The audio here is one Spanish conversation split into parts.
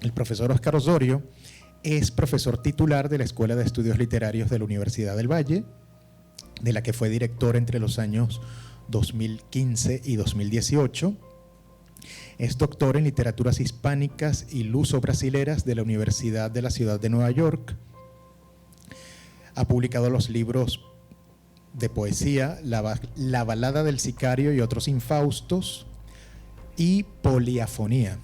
El profesor Óscar Osorio es profesor titular de la Escuela de Estudios Literarios de la Universidad del Valle, de la que fue director entre los años 2015 y 2018. Es doctor en literaturas hispánicas y luso-brasileras de la Universidad de la Ciudad de Nueva York. Ha publicado los libros de poesía La balada del sicario y otros infaustos y Poliafonía.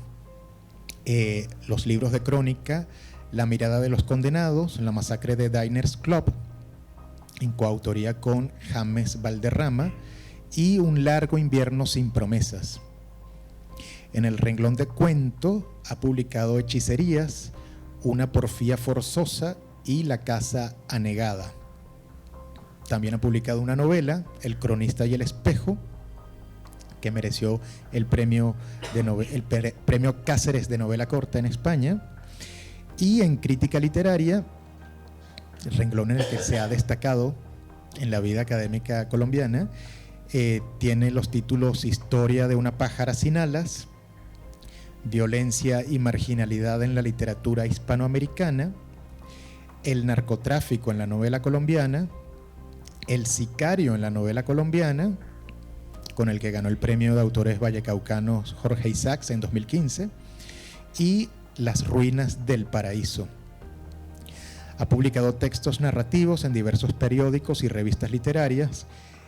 Los libros de crónica La mirada de los condenados, La masacre de Diners Club, en coautoría con James Valderrama, y Un largo invierno sin promesas. En el renglón de cuento ha publicado Hechicerías, Una porfía forzosa y La casa anegada. También ha publicado una novela, El cronista y el espejo, que mereció el premio Cáceres de novela corta en España. Y en crítica literaria, el renglón en el que se ha destacado en la vida académica colombiana, tiene los títulos Historia de una pájara sin alas, Violencia y marginalidad en la literatura hispanoamericana, El narcotráfico en la novela colombiana, El sicario en la novela colombiana, con el que ganó el premio de autores vallecaucanos Jorge Isaacs en 2015, y Las ruinas del paraíso. Ha publicado textos narrativos en diversos periódicos y revistas literarias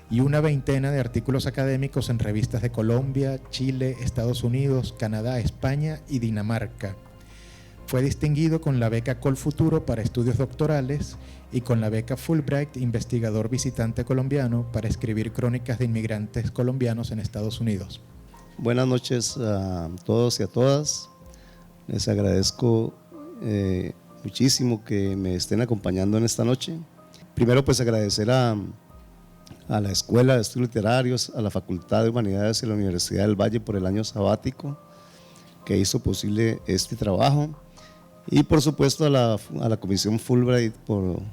y una veintena de artículos académicos en revistas de Colombia, Chile, Estados Unidos, Canadá, España y Dinamarca. Fue distinguido con la beca Colfuturo para estudios doctorales y con la beca Fulbright, investigador visitante colombiano, para escribir crónicas de inmigrantes colombianos en Estados Unidos. Buenas noches a todos y a todas. Les agradezco muchísimo que me estén acompañando en esta noche. Primero, pues agradecer a la Escuela de Estudios Literarios, a la Facultad de Humanidades de la Universidad del Valle por el año sabático que hizo posible este trabajo, y por supuesto a la Comisión Fulbright por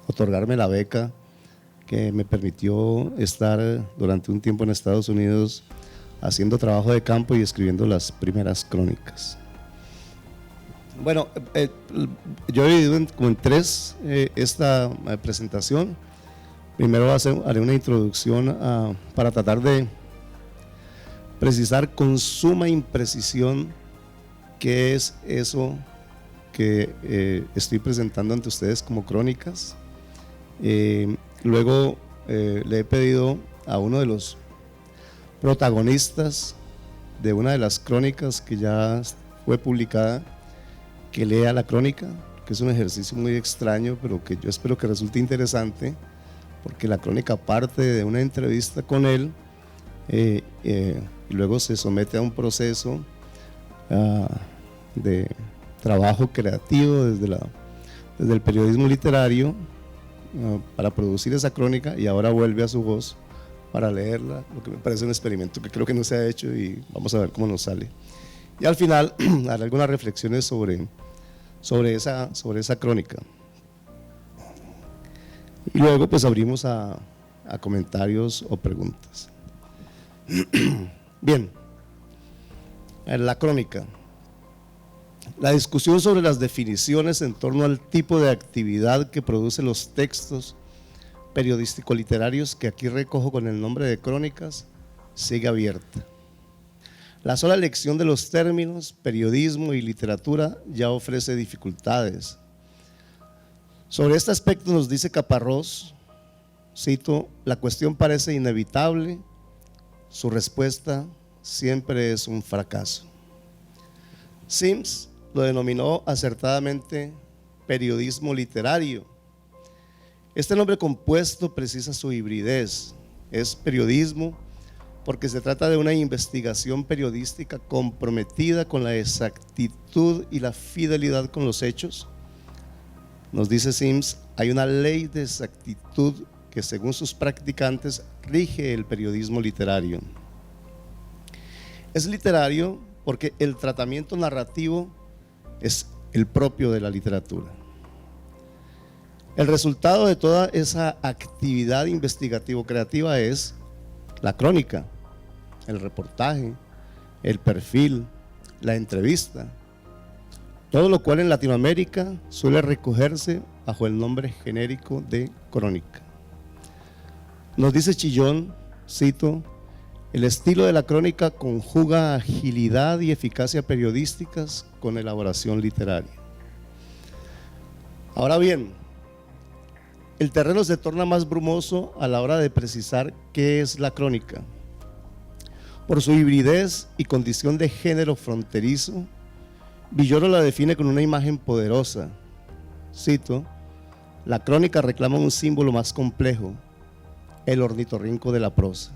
otorgarme la beca que me permitió estar durante un tiempo en Estados Unidos haciendo trabajo de campo y escribiendo las primeras crónicas. Bueno, yo he dividido como en tres esta presentación. Primero haré una introducción para tratar de precisar con suma imprecisión qué es eso que estoy presentando ante ustedes como crónicas. Luego le he pedido a uno de los protagonistas de una de las crónicas que ya fue publicada que lea la crónica, que es un ejercicio muy extraño, pero que yo espero que resulte interesante, porque la crónica parte de una entrevista con él y luego se somete a un proceso de trabajo creativo desde el periodismo literario para producir esa crónica, y ahora vuelve a su voz para leerla, lo que me parece un experimento que creo que no se ha hecho y vamos a ver cómo nos sale. Y al final haré algunas reflexiones sobre esa crónica. Y luego pues abrimos a comentarios o preguntas. Bien, la crónica. La discusión sobre las definiciones en torno al tipo de actividad que producen los textos periodístico-literarios, que aquí recojo con el nombre de crónicas, sigue abierta. La sola elección de los términos periodismo y literatura ya ofrece dificultades. Sobre este aspecto nos dice Caparrós, cito: la cuestión parece inevitable, su respuesta siempre es un fracaso. Sims lo denominó acertadamente periodismo literario. Este nombre compuesto precisa su hibridez. Es periodismo porque se trata de una investigación periodística comprometida con la exactitud y la fidelidad con los hechos. Nos dice Sims, hay una ley de exactitud que según sus practicantes rige el periodismo literario. Es literario porque el tratamiento narrativo es el propio de la literatura. El resultado de toda esa actividad investigativo-creativa es la crónica, el reportaje, el perfil, la entrevista, todo lo cual en Latinoamérica suele recogerse bajo el nombre genérico de crónica. Nos dice Chillón, cito: el estilo de la crónica conjuga agilidad y eficacia periodísticas con elaboración literaria. Ahora bien, el terreno se torna más brumoso a la hora de precisar qué es la crónica. Por su hibridez y condición de género fronterizo, Villoro la define con una imagen poderosa. Cito: la crónica reclama un símbolo más complejo, el ornitorrinco de la prosa.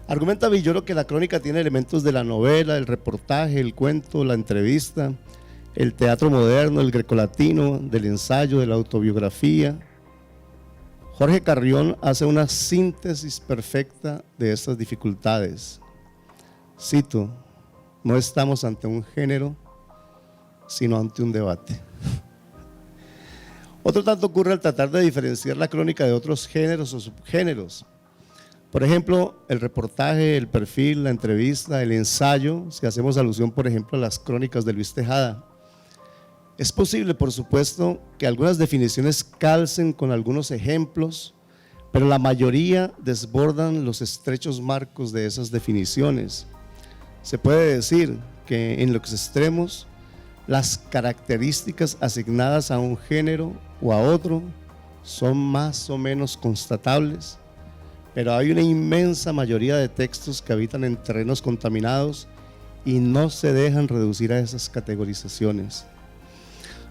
Argumenta Villoro que la crónica tiene elementos de la novela, el reportaje, el cuento, la entrevista, el teatro moderno, el grecolatino, del ensayo, de la autobiografía. Jorge Carrión hace una síntesis perfecta de estas dificultades. Cito: no estamos ante un género, sino ante un debate. Otro tanto ocurre al tratar de diferenciar la crónica de otros géneros o subgéneros. Por ejemplo, el reportaje, el perfil, la entrevista, el ensayo, si hacemos alusión, por ejemplo, a las crónicas de Luis Tejada. Es posible, por supuesto, que algunas definiciones calcen con algunos ejemplos, pero la mayoría desbordan los estrechos marcos de esas definiciones. Se puede decir que en los extremos, las características asignadas a un género o a otro son más o menos constatables, pero hay una inmensa mayoría de textos que habitan en terrenos contaminados y no se dejan reducir a esas categorizaciones.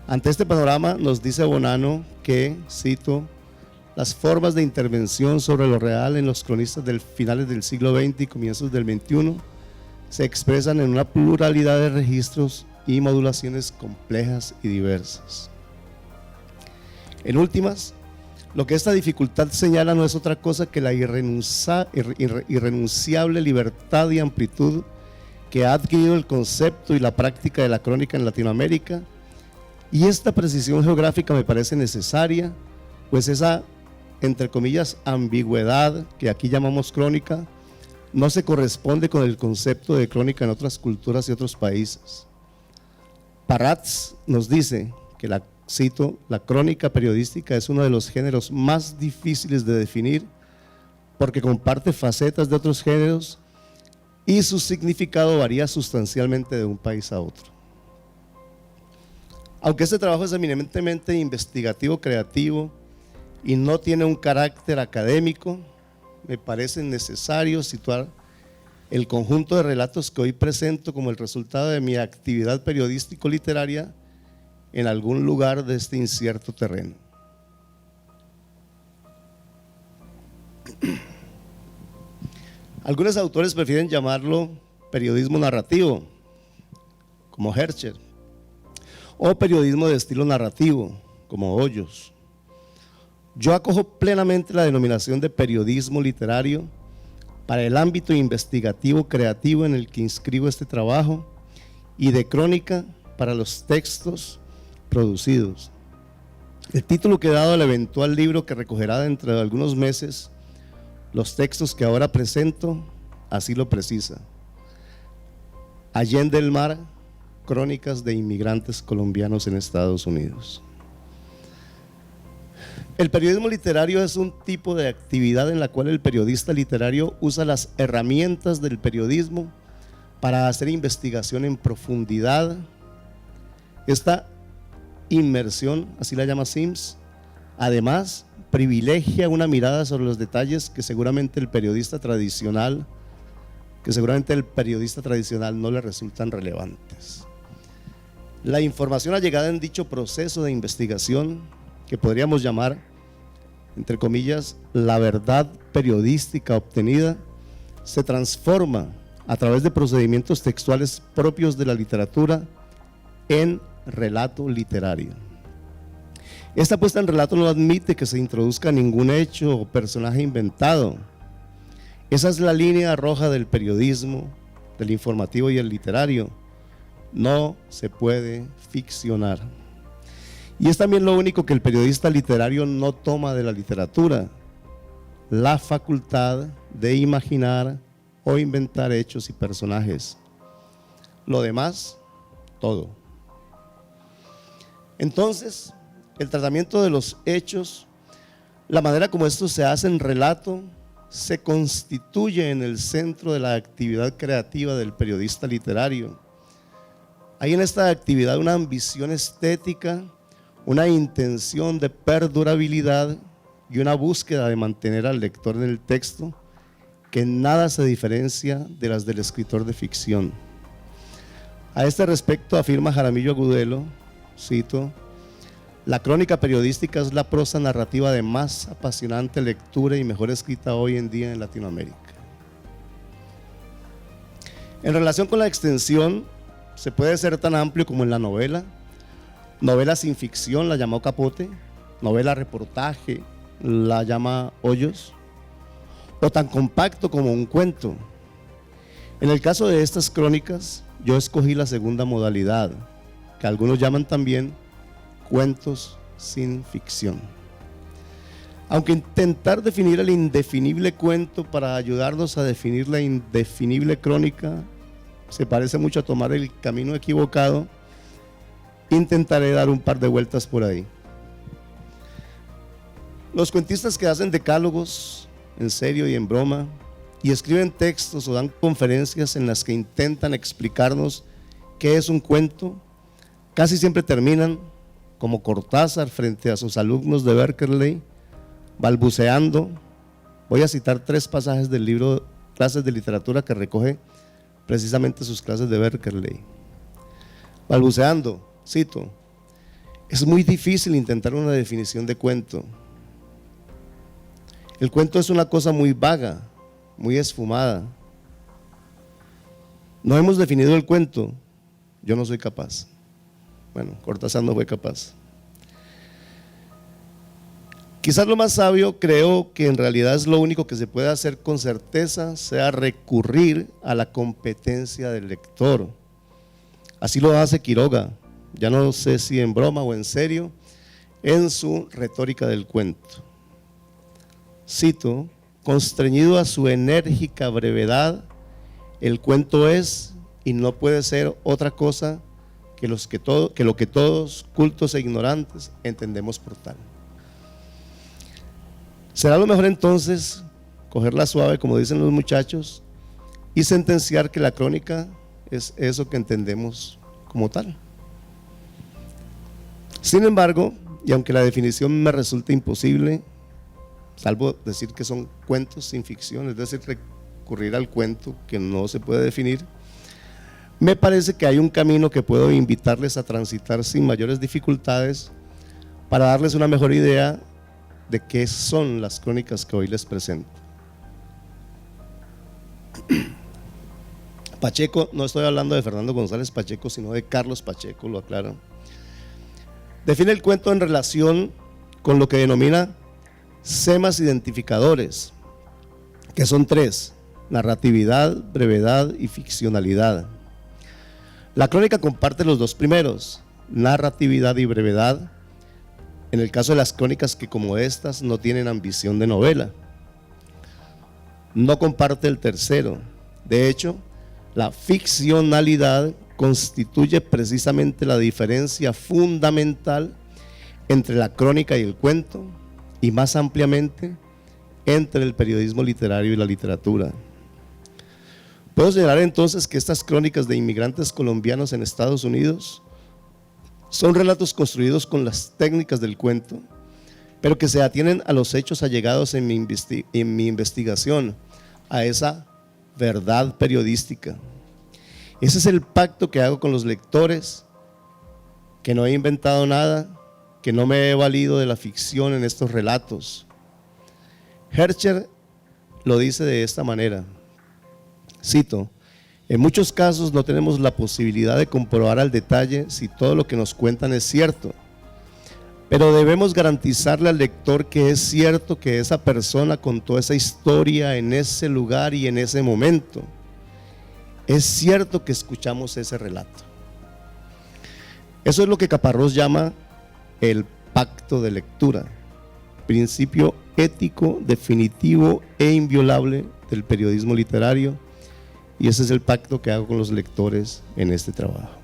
Ante este panorama nos dice Bonanno que, cito: las formas de intervención sobre lo real en los cronistas del finales del siglo XX y comienzos del XXI se expresan en una pluralidad de registros y modulaciones complejas y diversas. En últimas, lo que esta dificultad señala no es otra cosa que la irrenunciable libertad y amplitud que ha adquirido el concepto y la práctica de la crónica en Latinoamérica. Y esta precisión geográfica me parece necesaria, pues esa, entre comillas, ambigüedad que aquí llamamos crónica, no se corresponde con el concepto de crónica en otras culturas y otros países. Parrats nos dice que, cito: la crónica periodística es uno de los géneros más difíciles de definir porque comparte facetas de otros géneros y su significado varía sustancialmente de un país a otro. Aunque este trabajo es eminentemente investigativo, creativo y no tiene un carácter académico, me parece necesario situar el conjunto de relatos que hoy presento como el resultado de mi actividad periodístico-literaria en algún lugar de este incierto terreno. Algunos autores prefieren llamarlo periodismo narrativo, como Hercher, o periodismo de estilo narrativo, como Hoyos. Yo acojo plenamente la denominación de periodismo literario para el ámbito investigativo creativo en el que inscribo este trabajo y de crónica para los textos producidos. El título que he dado al eventual libro que recogerá dentro de algunos meses los textos que ahora presento así lo precisa: Allende el mar, crónicas de inmigrantes colombianos en Estados Unidos. El periodismo literario es un tipo de actividad en la cual el periodista literario usa las herramientas del periodismo para hacer investigación en profundidad. Esta inmersión, así la llama Sims, además privilegia una mirada sobre los detalles que seguramente el periodista tradicional no le resultan relevantes. La información allegada en dicho proceso de investigación, que podríamos llamar, entre comillas, la verdad periodística obtenida, se transforma a través de procedimientos textuales propios de la literatura en relato literario. Esta puesta en relato no admite que se introduzca ningún hecho o personaje inventado. Esa es la línea roja del periodismo, del informativo y el literario. No se puede ficcionar. Y es también lo único que el periodista literario no toma de la literatura: la facultad de imaginar o inventar hechos y personajes. Lo demás, todo. Entonces, el tratamiento de los hechos, la manera como esto se hace en relato, se constituye en el centro de la actividad creativa del periodista literario. Hay en esta actividad una ambición estética, una intención de perdurabilidad y una búsqueda de mantener al lector en el texto que en nada se diferencia de las del escritor de ficción. A este respecto afirma Jaramillo Agudelo, cito: la crónica periodística es la prosa narrativa de más apasionante lectura y mejor escrita hoy en día en Latinoamérica. En relación con la extensión, se puede ser tan amplio como en la novela. Novela sin ficción la llamó Capote, novela reportaje la llama Hoyos, o tan compacto como un cuento. En el caso de estas crónicas, yo escogí la segunda modalidad, que algunos llaman también cuentos sin ficción. Aunque intentar definir el indefinible cuento para ayudarnos a definir la indefinible crónica se parece mucho a tomar el camino equivocado, intentaré dar un par de vueltas por ahí. Los cuentistas que hacen decálogos en serio y en broma y escriben textos o dan conferencias en las que intentan explicarnos qué es un cuento, casi siempre terminan como Cortázar frente a sus alumnos de Berkeley, balbuceando. Voy a citar 3 pasajes del libro Clases de Literatura que recoge precisamente sus clases de Berkeley. Balbuceando, cito: es muy difícil intentar una definición de cuento. El cuento es una cosa muy vaga, muy esfumada. No hemos definido el cuento, yo no soy capaz. Bueno, Cortázar no fue capaz. Quizás lo más sabio, creo que en realidad es lo único que se puede hacer con certeza, sea recurrir a la competencia del lector. Así lo hace Quiroga, ya no sé si en broma o en serio, en su retórica del cuento. Cito: constreñido a su enérgica brevedad, el cuento es y no puede ser otra cosa que lo que todos, cultos e ignorantes, entendemos por tal. Será lo mejor entonces cogerla suave, como dicen los muchachos, y sentenciar que la crónica es eso que entendemos como tal. Sin embargo, y aunque la definición me resulte imposible, salvo decir que son cuentos sin ficción, es decir, recurrir al cuento que no se puede definir, me parece que hay un camino que puedo invitarles a transitar sin mayores dificultades para darles una mejor idea de qué son las crónicas que hoy les presento. Pacheco, no estoy hablando de Fernando González Pacheco, sino de Carlos Pacheco, lo aclaro, define el cuento en relación con lo que denomina semas identificadores, que son 3: narratividad, brevedad y ficcionalidad. La crónica comparte los 2 primeros, narratividad y brevedad, en el caso de las crónicas que como estas no tienen ambición de novela. No comparte el tercero. De hecho, la ficcionalidad constituye precisamente la diferencia fundamental entre la crónica y el cuento, y más ampliamente entre el periodismo literario y la literatura. Puedo señalar entonces que estas crónicas de inmigrantes colombianos en Estados Unidos son relatos construidos con las técnicas del cuento, pero que se atienen a los hechos allegados en mi investigación, a esa verdad periodística. Ese es el pacto que hago con los lectores, que no he inventado nada, que no me he valido de la ficción en estos relatos. Hercher lo dice de esta manera, cito: en muchos casos no tenemos la posibilidad de comprobar al detalle si todo lo que nos cuentan es cierto, pero debemos garantizarle al lector que es cierto que esa persona contó esa historia en ese lugar y en ese momento. Es cierto que escuchamos ese relato. Eso es lo que Caparrós llama el pacto de lectura, principio ético, definitivo e inviolable del periodismo literario, y ese es el pacto que hago con los lectores en este trabajo.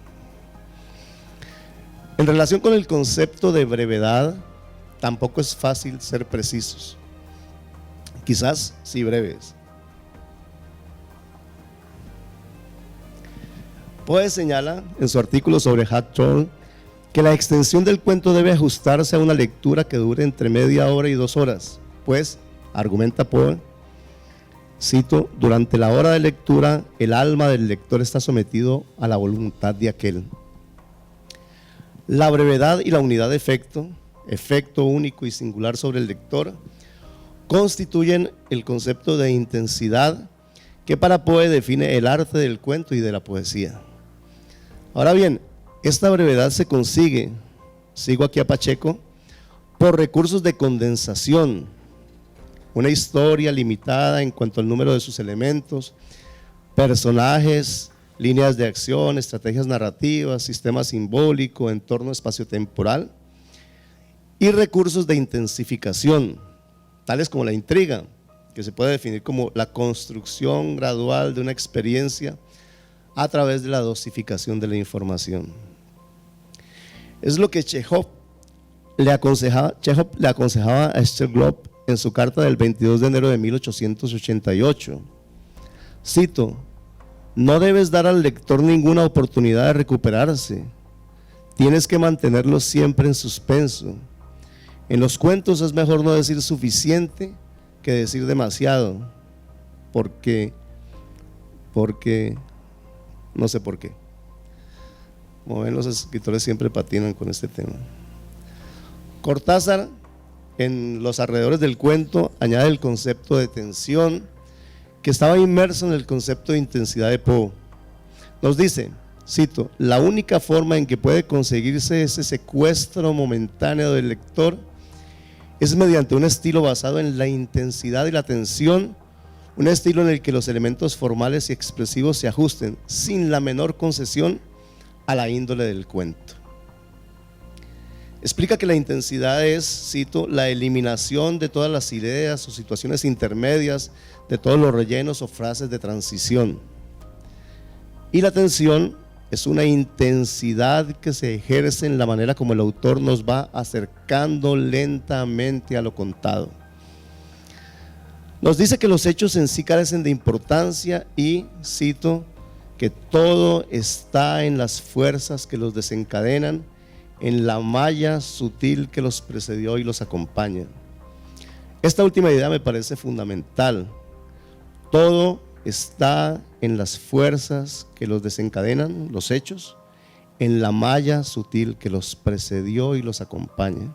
En relación con el concepto de brevedad, tampoco es fácil ser precisos. Quizás sí breves. Poe señala en su artículo sobre Hat Troll que la extensión del cuento debe ajustarse a una lectura que dure entre media hora y 2 horas, pues, argumenta Poe, cito, durante la hora de lectura el alma del lector está sometido a la voluntad de aquel. La brevedad y la unidad de efecto, efecto único y singular sobre el lector, constituyen el concepto de intensidad que para Poe define el arte del cuento y de la poesía. Ahora bien, esta brevedad se consigue, sigo aquí a Pacheco, por recursos de condensación, una historia limitada en cuanto al número de sus elementos, personajes, líneas de acción, estrategias narrativas, sistema simbólico, entorno espaciotemporal y recursos de intensificación, tales como la intriga, que se puede definir como la construcción gradual de una experiencia a través de la dosificación de la información. Es lo que Chekhov le aconsejaba a Sterglov en su carta del 22 de enero de 1888. Cito, no debes dar al lector ninguna oportunidad de recuperarse, tienes que mantenerlo siempre en suspenso. En los cuentos es mejor no decir suficiente que decir demasiado, porque no sé por qué. Como ven, los escritores siempre patinan con este tema. Cortázar, en los alrededores del cuento, añade el concepto de tensión, que estaba inmerso en el concepto de intensidad de Poe. Nos dice, cito, la única forma en que puede conseguirse ese secuestro momentáneo del lector es mediante un estilo basado en la intensidad y la tensión, un estilo en el que los elementos formales y expresivos se ajusten sin la menor concesión a la índole del cuento. Explica que la intensidad es, cito, la eliminación de todas las ideas o situaciones intermedias, de todos los rellenos o frases de transición. Y la tensión es una intensidad que se ejerce en la manera como el autor nos va acercando lentamente a lo contado. Nos dice que los hechos en sí carecen de importancia y, cito, que todo está en las fuerzas que los desencadenan, en la malla sutil que los precedió y los acompaña. Esta última idea me parece fundamental. Todo está en las fuerzas que los desencadenan, los hechos, en la malla sutil que los precedió y los acompaña.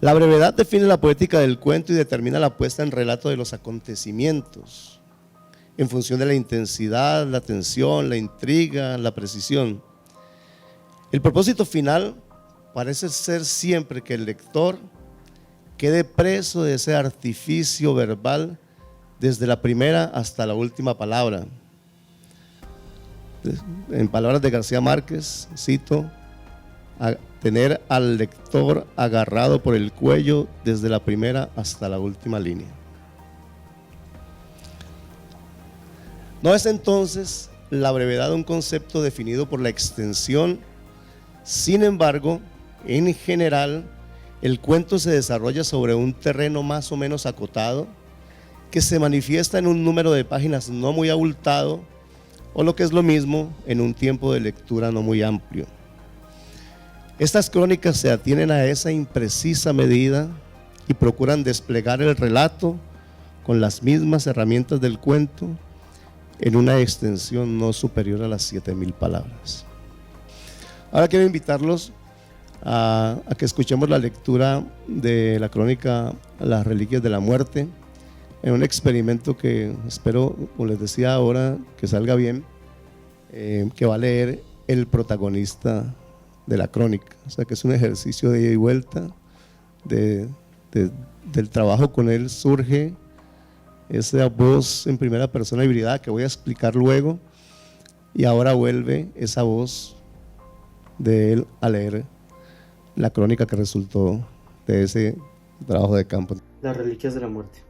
La brevedad define la poética del cuento y determina la puesta en relato de los acontecimientos, en función de la intensidad, la tensión, la intriga, la precisión. El propósito final parece ser siempre que el lector quede preso de ese artificio verbal desde la primera hasta la última palabra. En palabras de García Márquez, cito, a tener al lector agarrado por el cuello desde la primera hasta la última línea. ¿No es entonces la brevedad un concepto definido por la extensión? Sin embargo, en general, el cuento se desarrolla sobre un terreno más o menos acotado, que se manifiesta en un número de páginas no muy abultado, o lo que es lo mismo, en un tiempo de lectura no muy amplio. Estas crónicas se atienen a esa imprecisa medida y procuran desplegar el relato con las mismas herramientas del cuento en una extensión no superior a las 7,000 palabras. Ahora quiero invitarlos a que escuchemos la lectura de la crónica Las Reliquias de la Muerte, en un experimento que espero, como les decía ahora, que salga bien, que va a leer el protagonista de la crónica. O sea que es un ejercicio de ida y vuelta, del trabajo con él surge esa voz en primera persona hibridada que voy a explicar luego, y ahora vuelve esa voz de él a leer la crónica que resultó de ese trabajo de campo. Las Reliquias de la Muerte.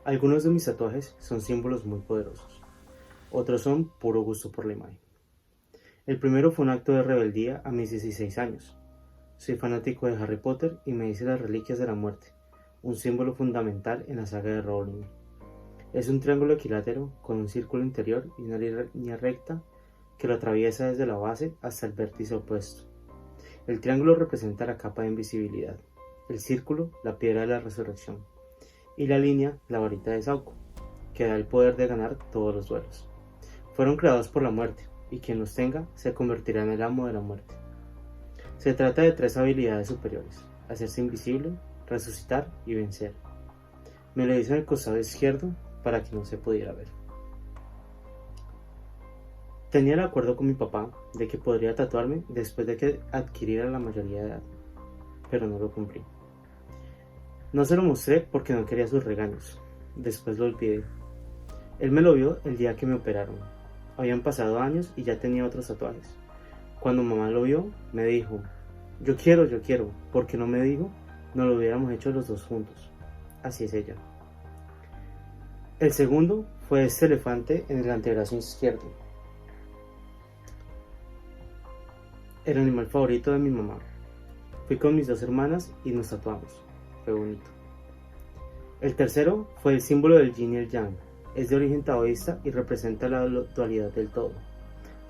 Algunos de mis tatuajes son símbolos muy poderosos, otros son puro gusto por la imagen. El primero fue un acto de rebeldía a mis 16 años. Soy fanático de Harry Potter y me hice las Reliquias de la Muerte, un símbolo fundamental en la saga de Rowling. Es un triángulo equilátero con un círculo interior y una línea recta que lo atraviesa desde la base hasta el vértice opuesto. El triángulo representa la capa de invisibilidad, el círculo la piedra de la resurrección y la línea la varita de Sauco, que da el poder de ganar todos los duelos. Fueron creados por la muerte, y quien los tenga se convertirá en el amo de la muerte. Se trata de 3 habilidades superiores: hacerse invisible, resucitar y vencer. Me lo hice en el costado izquierdo para que no se pudiera ver. Tenía el acuerdo con mi papá de que podría tatuarme después de que adquiriera la mayoría de edad, pero no lo cumplí. No se lo mostré porque no quería sus regaños. Después lo olvidé. Él me lo vio el día que me operaron. Habían pasado años y ya tenía otros tatuajes. Cuando mamá lo vio, me dijo: yo quiero. ¿Por qué no me dijo? No lo hubiéramos hecho los dos juntos. Así es ella. El segundo fue este elefante en el antebrazo izquierdo. El animal favorito de mi mamá. Fui con mis 2 hermanas y nos tatuamos. Fue bonito. El tercero fue el símbolo del yin y el yang. Es de origen taoísta y representa la dualidad del todo,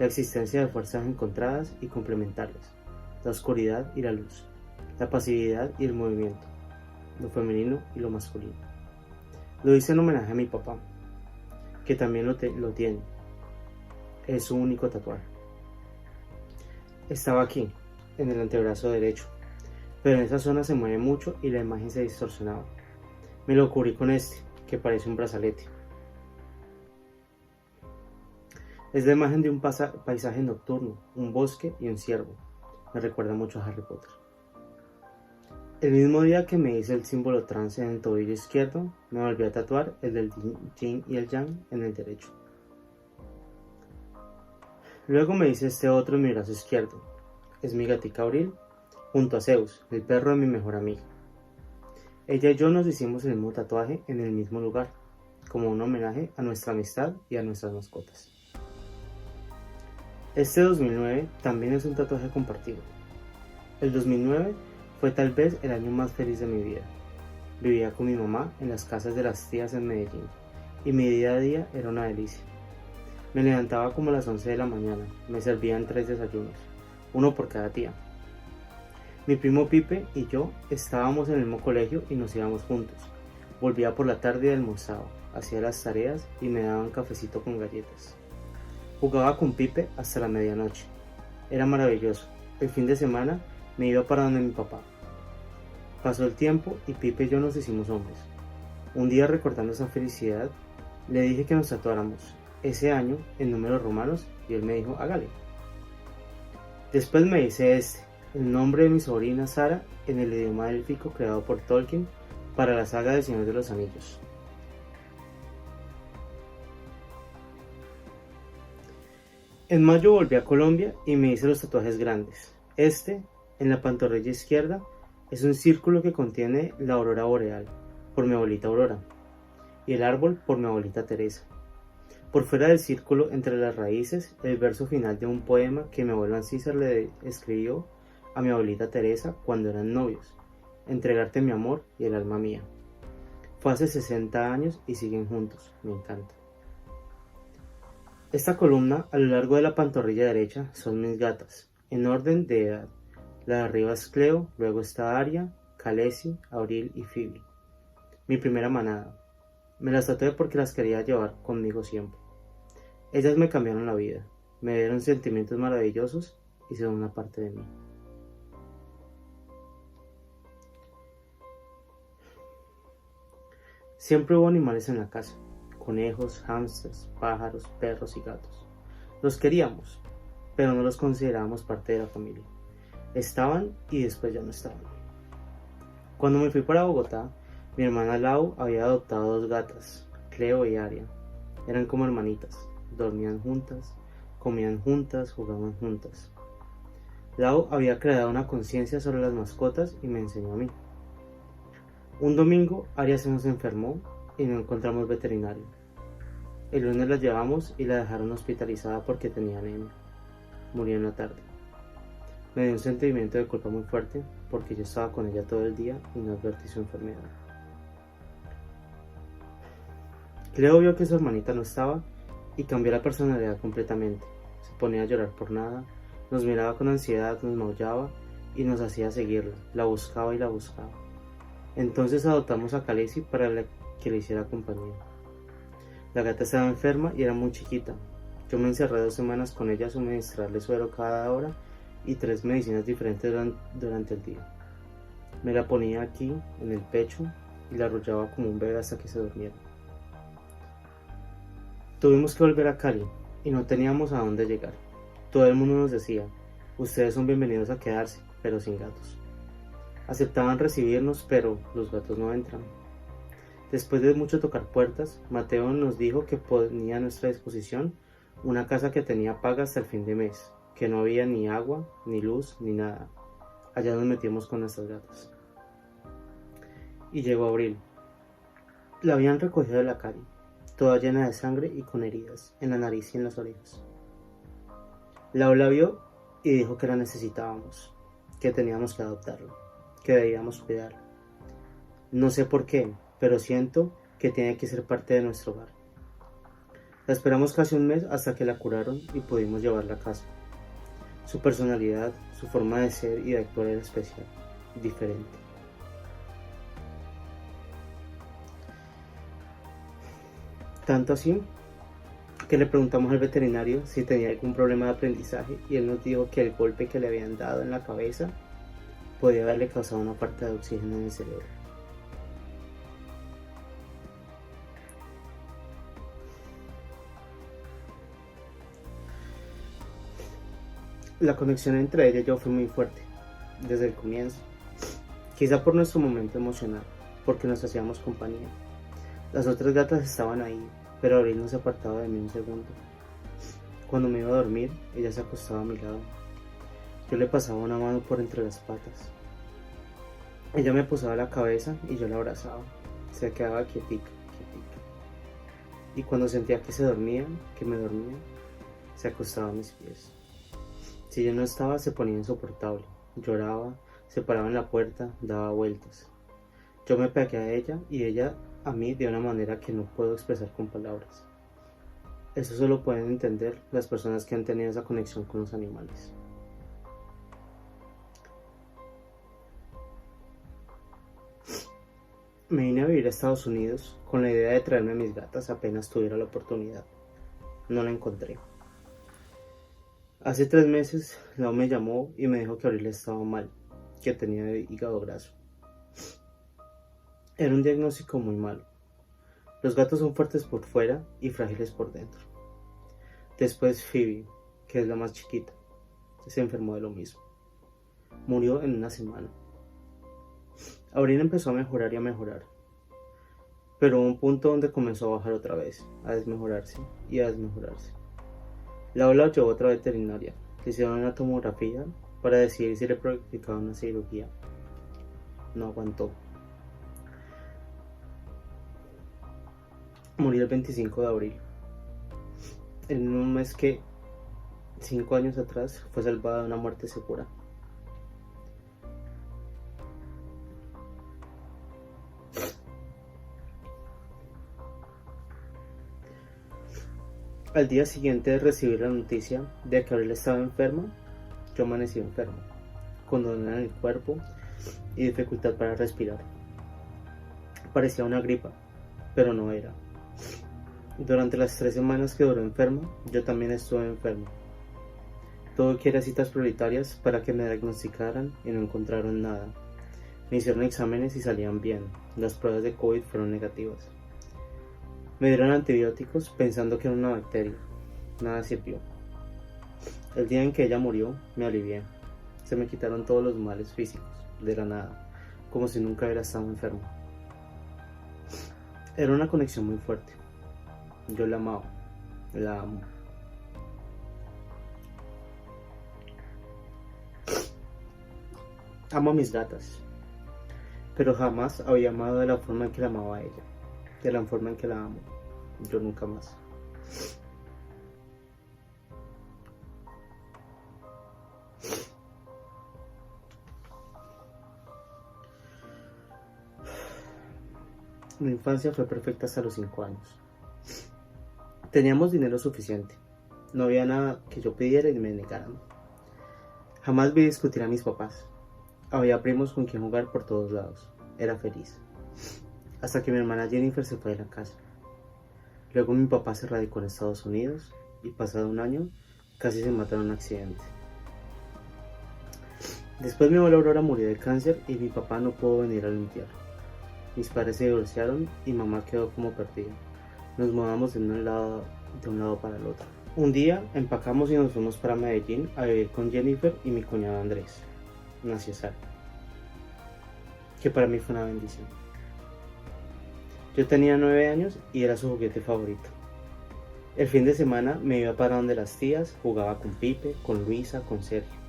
la existencia de fuerzas encontradas y complementarias, la oscuridad y la luz, la pasividad y el movimiento, lo femenino y lo masculino. Lo hice en homenaje a mi papá, que también lo tiene. Es su único tatuaje. Estaba aquí, en el antebrazo derecho, pero en esa zona se mueve mucho y la imagen se distorsionaba. Me lo cubrí con este, que parece un brazalete. Es la imagen de un paisaje nocturno, un bosque y un ciervo. Me recuerda mucho a Harry Potter. El mismo día que me hice el símbolo trance en el tobillo izquierdo, me volví a tatuar el del yin y el yang en el derecho. Luego me hice este otro en mi brazo izquierdo. Es mi gatica Abril, junto a Zeus, el perro de mi mejor amiga. Ella y yo nos hicimos el mismo tatuaje en el mismo lugar, como un homenaje a nuestra amistad y a nuestras mascotas. Este 2009 también es un tatuaje compartido. El 2009 fue tal vez el año más feliz de mi vida. Vivía con mi mamá en las casas de las tías en Medellín, y mi día a día era una delicia. Me levantaba como a las 11 de la mañana, me servían 3 desayunos, uno por cada tía. Mi primo Pipe y yo estábamos en el mismo colegio y nos íbamos juntos. Volvía por la tarde y almorzaba, hacía las tareas y me daban cafecito con galletas. Jugaba con Pipe hasta la medianoche. Era maravilloso. El fin de semana me iba para donde mi papá. Pasó el tiempo y Pipe y yo nos hicimos hombres. Un día, recordando esa felicidad, le dije que nos tatuáramos ese año en números romanos y él me dijo: hágale. Después me hice el nombre de mi sobrina Sara en el idioma élfico creado por Tolkien para la saga del Señor de los Anillos. En mayo volví a Colombia y me hice los tatuajes grandes. En la pantorrilla izquierda, es un círculo que contiene la aurora boreal, por mi abuelita Aurora, y el árbol por mi abuelita Teresa. Por fuera del círculo, entre las raíces, el verso final de un poema que mi abuelo Ancísar le escribió a mi abuelita Teresa cuando eran novios: entregarte mi amor y el alma mía. Fue hace 60 años y siguen juntos, me encanta. Esta columna a lo largo de la pantorrilla derecha son mis gatas, en orden de edad. La de arriba es Cleo, luego está Aria, Khaleesi, Abril y Phoebe. Mi primera manada. Me las tatué porque las quería llevar conmigo siempre. Ellas me cambiaron la vida, me dieron sentimientos maravillosos y son una parte de mí. Siempre hubo animales en la casa: conejos, hámsters, pájaros, perros y gatos. Los queríamos, pero no los considerábamos parte de la familia. Estaban y después ya no estaban. Cuando me fui para Bogotá, mi hermana Lau había adoptado 2 gatas, Cleo y Aria. Eran como hermanitas, dormían juntas, comían juntas, jugaban juntas. Lau había creado una conciencia sobre las mascotas y me enseñó a mí. Un domingo, Aria se nos enfermó y no encontramos veterinario. El lunes la llevamos y la dejaron hospitalizada porque tenía anemia. murió en la tarde. Me dio un sentimiento de culpa muy fuerte porque yo estaba con ella todo el día y no advertí su enfermedad. Cleo vio que su hermanita no estaba y cambió la personalidad completamente. Se ponía a llorar por nada, nos miraba con ansiedad, nos maullaba y nos hacía seguirla. La buscaba y la buscaba. Entonces adoptamos a Khaleesi para que le hiciera compañía. La gata estaba enferma y era muy chiquita. Yo me encerré 2 semanas con ella a suministrarle suero cada hora y 3 medicinas diferentes durante el día. Me la ponía aquí, en el pecho, y la arrullaba como un bebé hasta que se durmiera. Tuvimos que volver a Cali y no teníamos a dónde llegar. Todo el mundo nos decía, ustedes son bienvenidos a quedarse, pero sin gatos. Aceptaban recibirnos, pero los gatos no entran. Después de mucho tocar puertas, Mateo nos dijo que ponía a nuestra disposición una casa que tenía paga hasta el fin de mes, que no había ni agua, ni luz, ni nada. Allá nos metimos con nuestras gatas. Y llegó abril. La habían recogido de la calle, toda llena de sangre y con heridas en la nariz y en las orejas. Lau la vio y dijo que la necesitábamos, que teníamos que adoptarla, que debíamos cuidarla. No sé por qué, pero siento que tiene que ser parte de nuestro hogar. La esperamos casi un mes hasta que la curaron y pudimos llevarla a casa. Su personalidad, su forma de ser y de actuar era especial, diferente. Tanto así que le preguntamos al veterinario si tenía algún problema de aprendizaje y él nos dijo que el golpe que le habían dado en la cabeza podía haberle causado una falta de oxígeno en el cerebro. La conexión entre ella y yo fue muy fuerte, desde el comienzo. Quizá por nuestro momento emocional, porque nos hacíamos compañía. Las otras gatas estaban ahí, pero Abril no se apartaba de mí un segundo. Cuando me iba a dormir, ella se acostaba a mi lado. Yo le pasaba una mano por entre las patas. Ella me posaba la cabeza y yo la abrazaba. Se quedaba quietica, quietica. Y cuando sentía que se dormía, que me dormía, se acostaba a mis pies. Si yo no estaba, se ponía insoportable. Lloraba, se paraba en la puerta, daba vueltas. Yo me pegué a ella y ella a mí de una manera que no puedo expresar con palabras. Eso solo pueden entender las personas que han tenido esa conexión con los animales. Me vine a vivir a Estados Unidos con la idea de traerme a mis gatas apenas tuviera la oportunidad. No la encontré. Hace 3 meses, Lau me llamó y me dijo que Abril estaba mal, que tenía hígado graso. Era un diagnóstico muy malo. Los gatos son fuertes por fuera y frágiles por dentro. Después Phoebe, que es la más chiquita, se enfermó de lo mismo. Murió en una semana. Abril empezó a mejorar y a mejorar. Pero hubo un punto donde comenzó a bajar otra vez, a desmejorarse y a desmejorarse. Lau la llevó a otra veterinaria. Le hicieron una tomografía para decidir si le practicaban una cirugía. No aguantó. Murió el 25 de abril. En un mes que 5 años atrás fue salvada de una muerte segura. Al día siguiente de recibir la noticia de que Abril estaba enferma, yo amanecí enfermo, con dolor en el cuerpo y dificultad para respirar. Parecía una gripa, pero no era. Durante las 3 semanas que duró enferma, yo también estuve enfermo. Tuve que ir a citas prioritarias para que me diagnosticaran y no encontraron nada. Me hicieron exámenes y salían bien. Las pruebas de COVID fueron negativas. Me dieron antibióticos pensando que era una bacteria. Nada sirvió. El día en que ella murió, me alivié. Se me quitaron todos los males físicos, de la nada, como si nunca hubiera estado enfermo. Era una conexión muy fuerte. Yo la amaba, la amo. Amo a mis gatas, pero jamás había amado de la forma en que la amaba a ella, de la forma en que la amo. Yo nunca más. Mi infancia fue perfecta hasta los 5 años. Teníamos dinero suficiente. No había nada que yo pidiera y me negaran. Jamás vi discutir a mis papás. Había primos con quien jugar por todos lados. Era feliz. Hasta que mi hermana Jennifer se fue de la casa. Luego mi papá se radicó en Estados Unidos y pasado un año casi se mata en un accidente. Después mi abuela Aurora murió de cáncer y mi papá no pudo venir al entierro. Mis padres se divorciaron y mamá quedó como perdida. Nos mudamos de un lado para el otro. Un día empacamos y nos fuimos para Medellín a vivir con Jennifer y mi cuñado Andrés. Nació Sara, que para mí fue una bendición. Yo tenía 9 años y era su juguete favorito. El fin de semana me iba para donde las tías, jugaba con Pipe, con Luisa, con Sergio.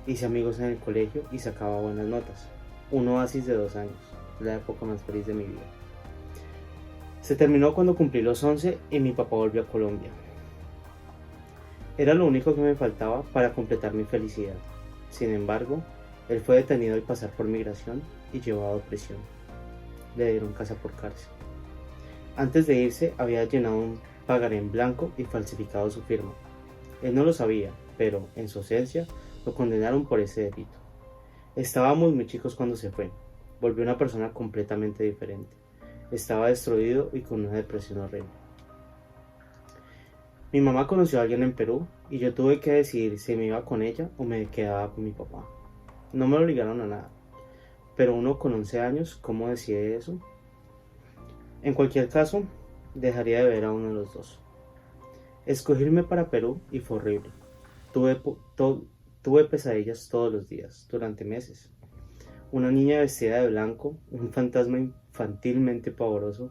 Hice amigos en el colegio y sacaba buenas notas. Un oasis de 2 años, la época más feliz de mi vida. Se terminó cuando cumplí los 11 y mi papá volvió a Colombia. Era lo único que me faltaba para completar mi felicidad. Sin embargo, él fue detenido al pasar por migración y llevado a prisión. Le dieron casa por cárcel. Antes de irse, había llenado un pagaré en blanco y falsificado su firma. Él no lo sabía, pero, en su ausencia, lo condenaron por ese delito. Estábamos muy chicos cuando se fue. Volvió una persona completamente diferente. Estaba destruido y con una depresión horrible. Mi mamá conoció a alguien en Perú y yo tuve que decidir si me iba con ella o me quedaba con mi papá. No me obligaron a nada, pero uno con 11 años, ¿cómo decide eso? En cualquier caso, dejaría de ver a uno de los dos. Escogí irme para Perú y fue horrible. Tuve pesadillas todos los días, durante meses. Una niña vestida de blanco, un fantasma infantilmente pavoroso,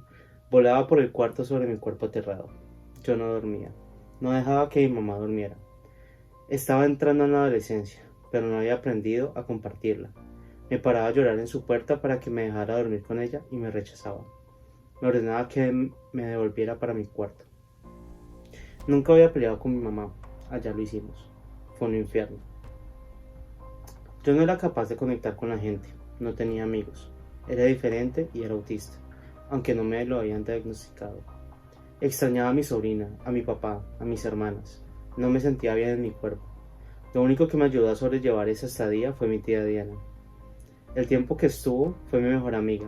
volaba por el cuarto sobre mi cuerpo aterrado. Yo no dormía. No dejaba que mi mamá durmiera. Estaba entrando en la adolescencia, pero no había aprendido a compartirla. Me paraba a llorar en su puerta para que me dejara dormir con ella y me rechazaba. Me ordenaba que me devolviera para mi cuarto. Nunca había peleado con mi mamá. Allá lo hicimos. Fue un infierno. Yo no era capaz de conectar con la gente. No tenía amigos. Era diferente y era autista, aunque no me lo habían diagnosticado. Extrañaba a mi sobrina, a mi papá, a mis hermanas. No me sentía bien en mi cuerpo. Lo único que me ayudó a sobrellevar esa estadía fue mi tía Diana. El tiempo que estuvo fue mi mejor amiga.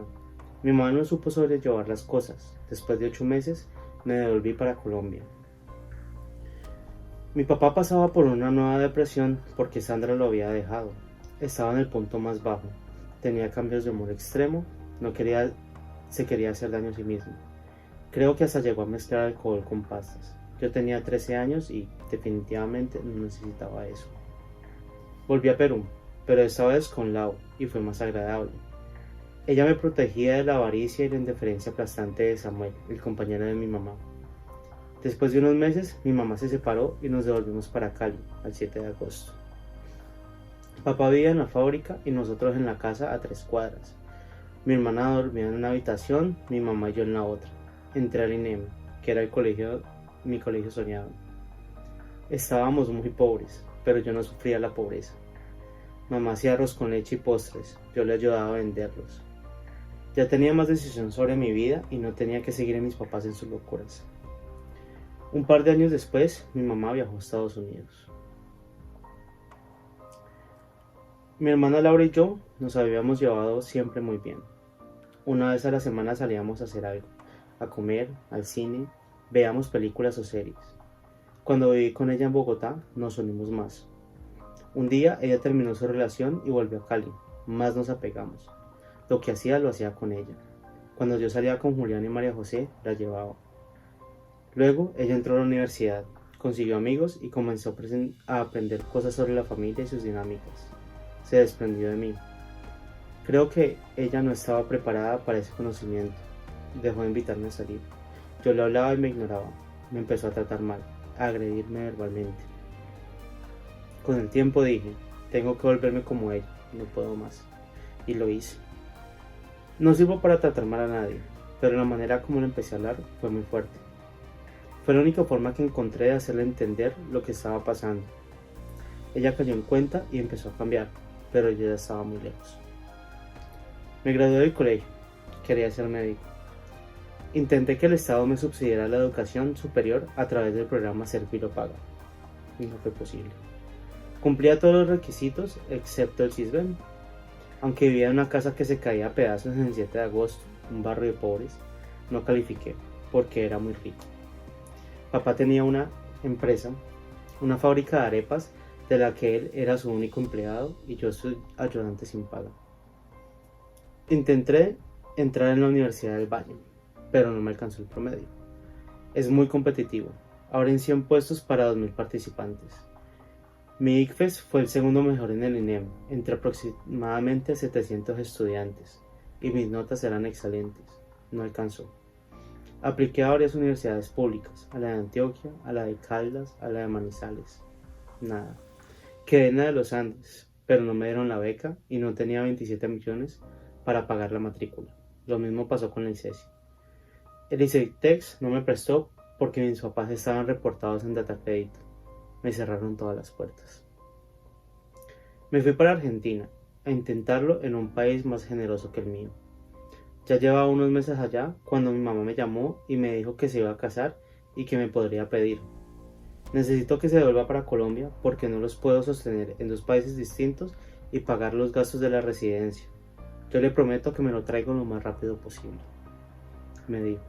Mi mamá no supo sobrellevar las cosas. Después de 8 meses me devolví para Colombia. Mi papá pasaba por una nueva depresión porque Sandra lo había dejado. Estaba en el punto más bajo. Tenía cambios de humor extremo. Se quería hacer daño a sí mismo. Creo que hasta llegó a mezclar alcohol con pastas. Yo tenía 13 años y definitivamente no necesitaba eso. Volví a Perú, pero esta vez con Lau, y fue más agradable. Ella me protegía de la avaricia y la indiferencia aplastante de Samuel, el compañero de mi mamá. Después de unos meses, mi mamá se separó y nos devolvimos para Cali, al 7 de agosto. Papá vivía en la fábrica y nosotros en la casa a 3 cuadras. Mi hermana dormía en una habitación, mi mamá y yo en la otra. Entré al INEM, que era mi colegio soñado. Estábamos muy pobres, pero yo no sufría la pobreza. Mamá hacía arroz con leche y postres, yo le ayudaba a venderlos. Ya tenía más decisión sobre mi vida y no tenía que seguir a mis papás en sus locuras. Un par de años después, mi mamá viajó a Estados Unidos. Mi hermana Laura y yo nos habíamos llevado siempre muy bien. Una vez a la semana salíamos a hacer algo, a comer, al cine, veíamos películas o series. Cuando viví con ella en Bogotá, nos unimos más. Un día ella terminó su relación y volvió a Cali, más nos apegamos. Lo que hacía lo hacía con ella. Cuando yo salía con Julián y María José, la llevaba. Luego ella entró a la universidad, consiguió amigos y comenzó a aprender cosas sobre la familia y sus dinámicas. Se desprendió de mí. Creo que ella no estaba preparada para ese conocimiento. Dejó de invitarme a salir. Yo le hablaba y me ignoraba. Me empezó a tratar mal, a agredirme verbalmente. Con el tiempo dije, tengo que volverme como ella, no puedo más. Y lo hice. No sirvo para tratar mal a nadie, pero la manera como le empecé a hablar fue muy fuerte. Fue la única forma que encontré de hacerle entender lo que estaba pasando. Ella cayó en cuenta y empezó a cambiar, pero yo ya estaba muy lejos. Me gradué del colegio, quería ser médico. Intenté que el Estado me subsidiara la educación superior a través del programa Servir o Paga, y no fue posible. Cumplía todos los requisitos excepto el CISBEN. Aunque vivía en una casa que se caía a pedazos en el 7 de agosto, un barrio de pobres, no califiqué porque era muy rico. Papá tenía una empresa, una fábrica de arepas de la que él era su único empleado y yo su ayudante sin paga. Intenté entrar en la Universidad del Valle, pero no me alcanzó el promedio. Es muy competitivo, abren 100 puestos para 2000 participantes. Mi ICFES fue el segundo mejor en el INEM, entre aproximadamente 700 estudiantes, y mis notas eran excelentes. No alcanzó. Apliqué a varias universidades públicas, a la de Antioquia, a la de Caldas, a la de Manizales. Nada. Quedé en la de los Andes, pero no me dieron la beca y no tenía 27 millones para pagar la matrícula. Lo mismo pasó con la ICESI. El ICETEX no me prestó porque mis papás estaban reportados en Datacrédito. Me cerraron todas las puertas. Me fui para Argentina a intentarlo en un país más generoso que el mío. Ya llevaba unos meses allá cuando mi mamá me llamó y me dijo que se iba a casar y que me podría pedir. Necesito que se devuelva para Colombia porque no los puedo sostener en 2 países distintos y pagar los gastos de la residencia. Yo le prometo que me lo traigo lo más rápido posible, me dijo.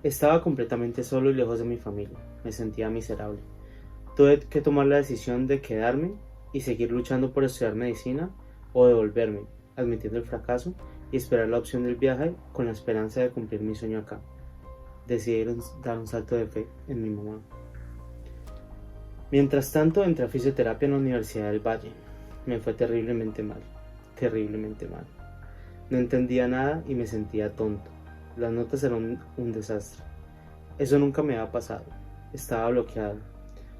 Estaba completamente solo y lejos de mi familia. Me sentía miserable. Tuve que tomar la decisión de quedarme y seguir luchando por estudiar medicina o devolverme, admitiendo el fracaso y esperar la opción del viaje con la esperanza de cumplir mi sueño acá. Decidí dar un salto de fe en mi mamá. Mientras tanto, entré a fisioterapia en la Universidad del Valle. Me fue terriblemente mal. No entendía nada y me sentía tonto. Las notas eran un desastre. Eso nunca me había pasado. Estaba bloqueado.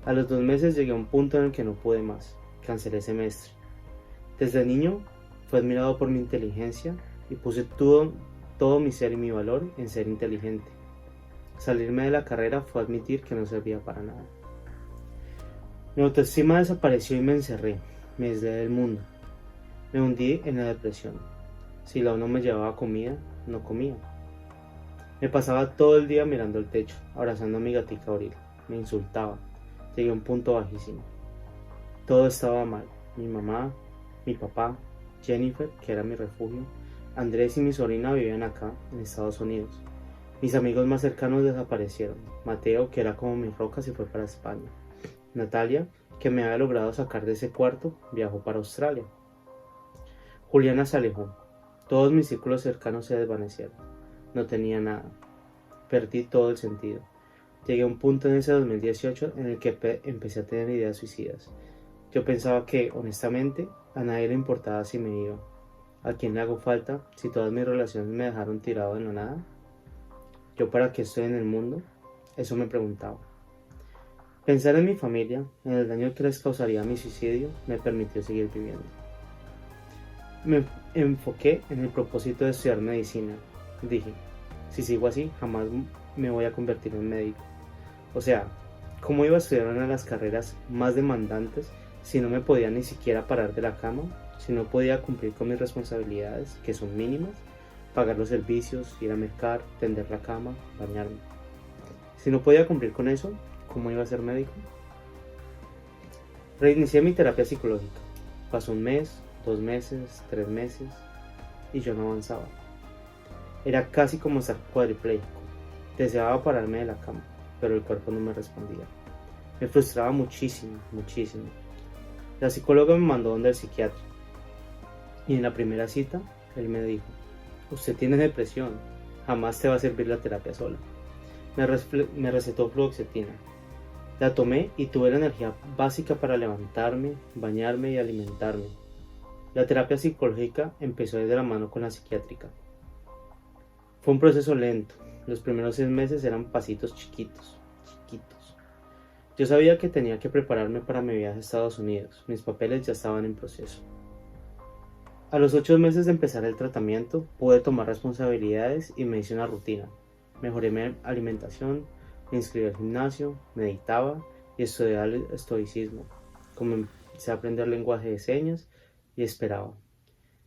A los 2 meses llegué a un punto en el que no pude más. Cancelé semestre. Desde niño fui admirado por mi inteligencia y puse todo mi ser y mi valor en ser inteligente. Salirme de la carrera fue admitir que no servía para nada. Mi autoestima desapareció y me encerré. Me aislé del mundo. Me hundí en la depresión. Si la ONU me llevaba comida, no comía. Me pasaba todo el día mirando el techo, abrazando a mi gatica Auril. Me insultaba. Llegué a un punto bajísimo. Todo estaba mal. Mi mamá, mi papá, Jennifer, que era mi refugio, Andrés y mi sobrina vivían acá, en Estados Unidos. Mis amigos más cercanos desaparecieron. Mateo, que era como mi roca, se fue para España. Natalia, que me había logrado sacar de ese cuarto, viajó para Australia. Juliana se alejó. Todos mis círculos cercanos se desvanecieron. No tenía nada. Perdí todo el sentido. Llegué a un punto en ese 2018 en el que empecé a tener ideas suicidas. Yo pensaba que, honestamente, a nadie le importaba si me iba. ¿A quién le hago falta si todas mis relaciones me dejaron tirado en la nada? ¿Yo para qué estoy en el mundo? Eso me preguntaba. Pensar en mi familia, en el daño que les causaría mi suicidio, me permitió seguir viviendo. Me enfoqué en el propósito de estudiar medicina. Dije, si sigo así, jamás me voy a convertir en médico. O sea, ¿cómo iba a estudiar una de las carreras más demandantes si no me podía ni siquiera parar de la cama? Si no podía cumplir con mis responsabilidades, que son mínimas, pagar los servicios, ir a mercar, tender la cama, bañarme. Si no podía cumplir con eso, ¿cómo iba a ser médico? Reinicié mi terapia psicológica. Pasó 1 mes, 2 meses, 3 meses y yo no avanzaba. Era casi como estar cuadripléjico. Deseaba pararme de la cama, pero el cuerpo no me respondía. Me frustraba muchísimo. La psicóloga me mandó donde el psiquiatra. Y en la primera cita, él me dijo, usted tiene depresión, jamás te va a servir la terapia sola. Me recetó fluoxetina. La tomé y tuve la energía básica para levantarme, bañarme y alimentarme. La terapia psicológica empezó desde la mano con la psiquiátrica. Fue un proceso lento. Los primeros 6 meses eran pasitos chiquitos. Yo sabía que tenía que prepararme para mi viaje a Estados Unidos. Mis papeles ya estaban en proceso. A los 8 meses de empezar el tratamiento, pude tomar responsabilidades y me hice una rutina. Mejoré mi alimentación, me inscribí al gimnasio, meditaba y estudié el estoicismo. Comencé a aprender lenguaje de señas y esperaba.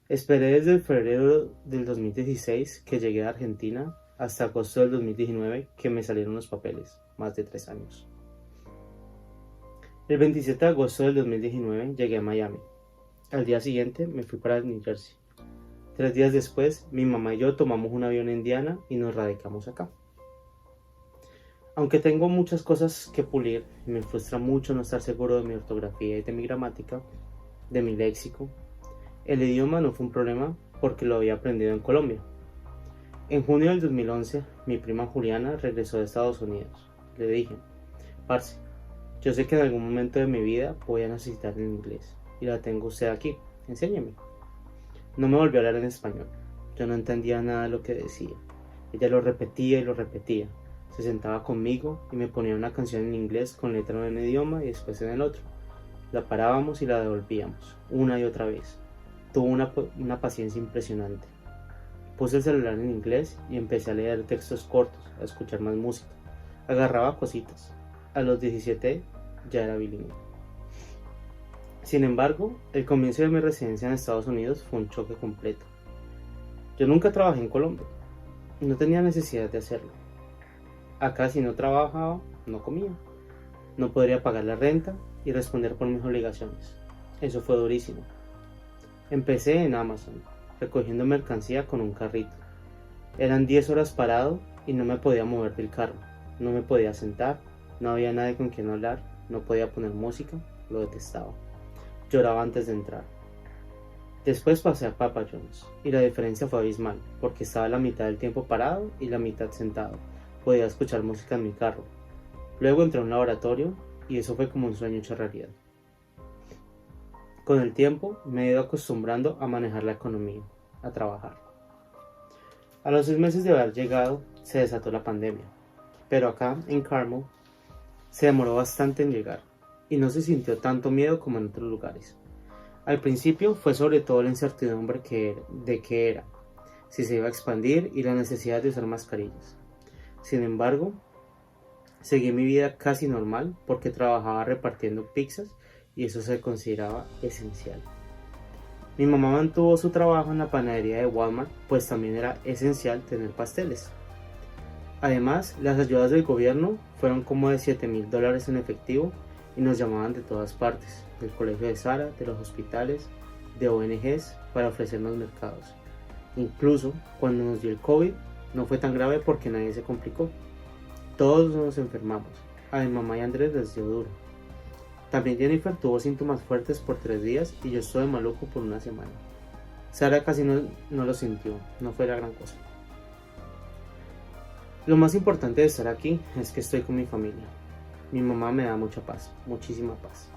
Esperé desde el febrero del 2016 que llegué a Argentina hasta agosto del 2019 que me salieron los papeles, más de 3 años. El 27 de agosto del 2019 llegué a Miami. Al día siguiente me fui para New Jersey. 3 días después, mi mamá y yo tomamos un avión a Indiana y nos radicamos acá. Aunque tengo muchas cosas que pulir y me frustra mucho no estar seguro de mi ortografía y de mi gramática, de mi léxico, el idioma no fue un problema porque lo había aprendido en Colombia. En junio del 2011, mi prima Juliana regresó de Estados Unidos. Le dije, parce, yo sé que en algún momento de mi vida voy a necesitar el inglés y la tengo usted aquí, enséñeme. No me volvió a hablar en español, yo no entendía nada de lo que decía. Ella lo repetía y lo repetía. Se sentaba conmigo y me ponía una canción en inglés con letra en un idioma y después en el otro. La parábamos y la devolvíamos, una y otra vez. Tuvo una paciencia impresionante. Puse el celular en inglés y empecé a leer textos cortos, a escuchar más música. Agarraba cositas. A los 17 ya era bilingüe. Sin embargo, el comienzo de mi residencia en Estados Unidos fue un choque completo. Yo nunca trabajé en Colombia. No tenía necesidad de hacerlo. Acá si no trabajaba, no comía. No podría pagar la renta y responder por mis obligaciones. Eso fue durísimo. Empecé en Amazon, recogiendo mercancía con un carrito. Eran 10 horas parado y no me podía mover del carro. No me podía sentar, no había nadie con quien hablar, no podía poner música, lo detestaba. Lloraba antes de entrar. Después pasé a Papa John's y la diferencia fue abismal, porque estaba la mitad del tiempo parado y la mitad sentado. Podía escuchar música en mi carro. Luego entré a un laboratorio y eso fue como un sueño hecho realidad. Con el tiempo me he ido acostumbrando a manejar la economía, a trabajar. A los 6 meses de haber llegado se desató la pandemia, pero acá en Carmel se demoró bastante en llegar y no se sintió tanto miedo como en otros lugares. Al principio fue sobre todo la incertidumbre de qué era, si se iba a expandir y la necesidad de usar mascarillas. Sin embargo, seguí mi vida casi normal porque trabajaba repartiendo pizzas y eso se consideraba esencial. Mi mamá mantuvo su trabajo en la panadería de Walmart, pues también era esencial tener pasteles. Además, las ayudas del gobierno fueron como de $7,000 en efectivo y nos llamaban de todas partes, del colegio de Sara, de los hospitales, de ONGs para ofrecernos mercados. Incluso cuando nos dio el COVID no fue tan grave porque nadie se complicó. Todos nos enfermamos, a mi mamá y a Andrés les dio duro. También Jennifer tuvo síntomas fuertes por 3 días y yo estuve maluco por 1 semana. Sara casi no lo sintió, no fue la gran cosa. Lo más importante de estar aquí es que estoy con mi familia. Mi mamá me da mucha paz, muchísima paz.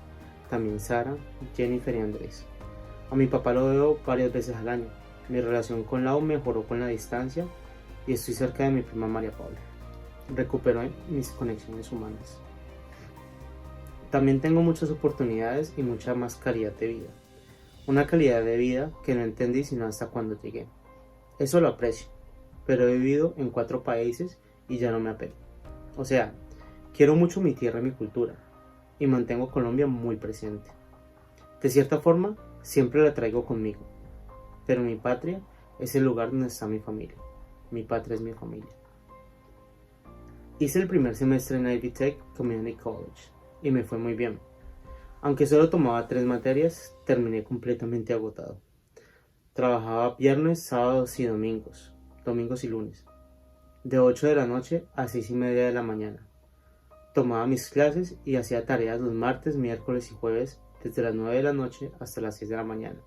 También Sara, Jennifer y Andrés. A mi papá lo veo varias veces al año. Mi relación con Lau mejoró con la distancia y estoy cerca de mi prima María Paula. Recuperé mis conexiones humanas. También tengo muchas oportunidades y mucha más calidad de vida. Una calidad de vida que no entendí sino hasta cuando llegué. Eso lo aprecio, pero he vivido en 4 países y ya no me apego. O sea, quiero mucho mi tierra y mi cultura, y mantengo Colombia muy presente. De cierta forma, siempre la traigo conmigo, pero mi patria es el lugar donde está mi familia. Mi patria es mi familia. Hice el primer semestre en Ivy Tech Community College y me fue muy bien. Aunque solo tomaba 3 materias, terminé completamente agotado. Trabajaba viernes, sábados y domingos y lunes, de 8 de la noche a 6:30 de la mañana. Tomaba mis clases y hacía tareas los martes, miércoles y jueves desde las 9 de la noche hasta las 6 de la mañana.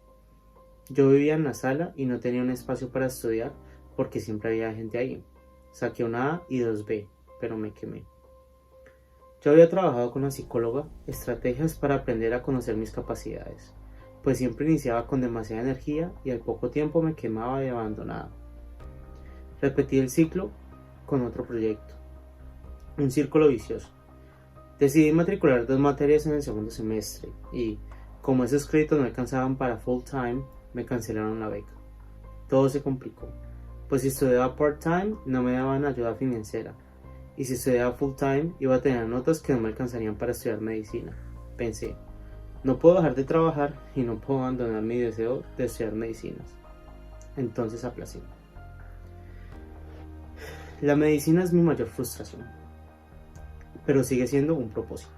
Yo vivía en la sala y no tenía un espacio para estudiar porque siempre había gente ahí. Saqué una A y 2 B, pero me quemé. Yo había trabajado con una psicóloga estrategias para aprender a conocer mis capacidades, pues siempre iniciaba con demasiada energía y al poco tiempo me quemaba y abandonaba. Repetí el ciclo con otro proyecto, un círculo vicioso. Decidí matricular 2 materias en el segundo semestre y, como esos créditos no alcanzaban para full time, me cancelaron la beca. Todo se complicó, pues si estudiaba part time no me daban ayuda financiera. Y si estudiaba full time iba a tener notas que no me alcanzarían para estudiar medicina. Pensé, no puedo dejar de trabajar y no puedo abandonar mi deseo de estudiar medicinas. Entonces aplacé. La medicina es mi mayor frustración, pero sigue siendo un propósito.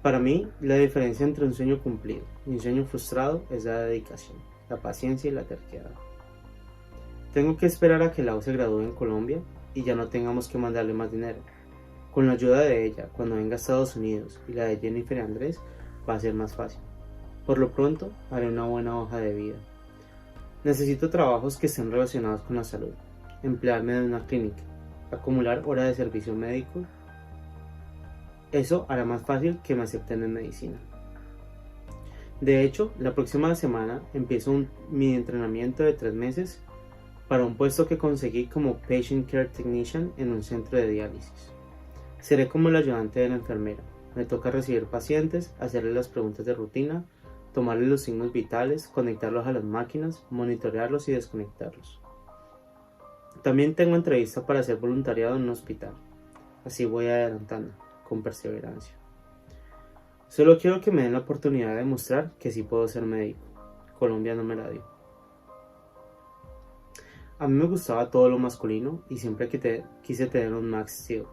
Para mí, la diferencia entre un sueño cumplido y un sueño frustrado es la dedicación, la paciencia y la terquedad. Tengo que esperar a que Lau se gradúe en Colombia y ya no tengamos que mandarle más dinero. Con la ayuda de ella, cuando venga a Estados Unidos, y la de Jennifer y Andrés, va a ser más fácil. Por lo pronto, haré una buena hoja de vida. Necesito trabajos que estén relacionados con la salud, emplearme en una clínica, acumular horas de servicio médico. Eso hará más fácil que me acepten en medicina. De hecho, la próxima semana empiezo mi entrenamiento de 3 meses para un puesto que conseguí como Patient Care Technician en un centro de diálisis. Seré como el ayudante de la enfermera. Me toca recibir pacientes, hacerles las preguntas de rutina, tomarles los signos vitales, conectarlos a las máquinas, monitorearlos y desconectarlos. También tengo entrevista para hacer voluntariado en un hospital. Así voy adelantando, con perseverancia. Solo quiero que me den la oportunidad de demostrar que sí puedo ser médico. Colombia no me la dio. A mí me gustaba todo lo masculino y siempre quise tener un Max Steel.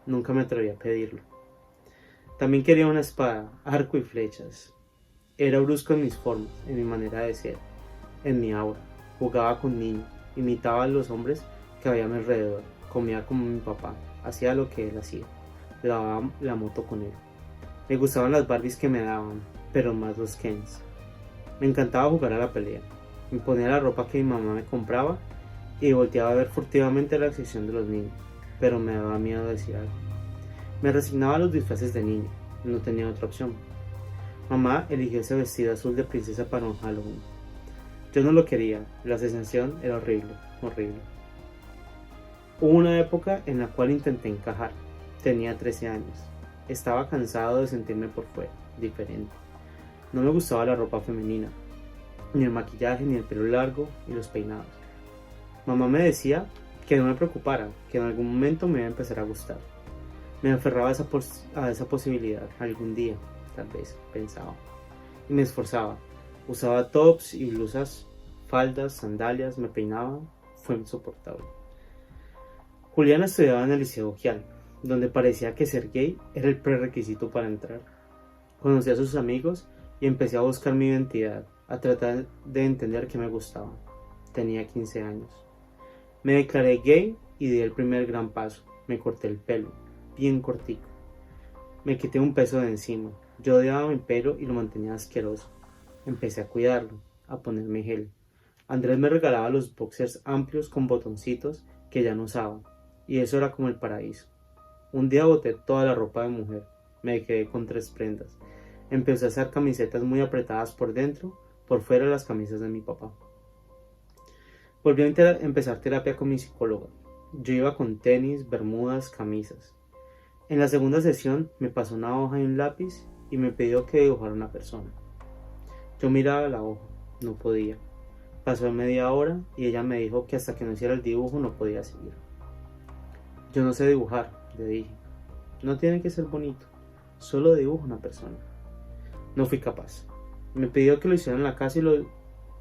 Nunca me atreví a pedirlo. También quería una espada, arco y flechas. Era brusco en mis formas, en mi manera de ser, en mi aura. Jugaba con niños, imitaba a los hombres que había a mi alrededor, comía como mi papá, hacía lo que él hacía, lavaba la moto con él. Me gustaban las Barbies que me daban, pero más los Kens. Me encantaba jugar a la pelea. Me ponía la ropa que mi mamá me compraba y volteaba a ver furtivamente la sección de los niños, pero me daba miedo decir algo. Me resignaba a los disfraces de niño, no tenía otra opción. Mamá eligió ese vestido azul de princesa para un Halloween. Yo no lo quería, la sensación era horrible, horrible. Hubo una época en la cual intenté encajar. Tenía 13 años. Estaba cansado de sentirme por fuera, diferente. No me gustaba la ropa femenina, ni el maquillaje, ni el pelo largo, ni los peinados. Mamá me decía que no me preocupara, que en algún momento me iba a empezar a gustar. Me aferraba a esa posibilidad, algún día, tal vez, pensaba. Y me esforzaba. Usaba tops y blusas, faldas, sandalias, me peinaba. Fue insoportable. Juliana estudiaba en el Liceo Gial, donde parecía que ser gay era el prerequisito para entrar. Conocí a sus amigos y empecé a buscar mi identidad, a tratar de entender qué me gustaba. Tenía 15 años. Me declaré gay y di el primer gran paso. Me corté el pelo, bien cortico. Me quité un peso de encima. Yo odiaba mi pelo y lo mantenía asqueroso. Empecé a cuidarlo, a ponerme gel. Andrés me regalaba los boxers amplios con botoncitos que ya no usaba, y eso era como el paraíso. Un día boté toda la ropa de mujer. Me quedé con 3 prendas. Empecé a hacer camisetas muy apretadas por dentro, por fuera las camisas de mi papá. Volví a empezar terapia con mi psicóloga. Yo iba con tenis, bermudas, camisas. En la segunda sesión me pasó una hoja y un lápiz y me pidió que dibujara una persona. Yo miraba la hoja, no podía. Pasó media hora y ella me dijo que hasta que no hiciera el dibujo no podía seguir. Yo no sé dibujar, le dije. No tiene que ser bonito, solo dibujo una persona. No fui capaz. Me pidió que lo hiciera en la casa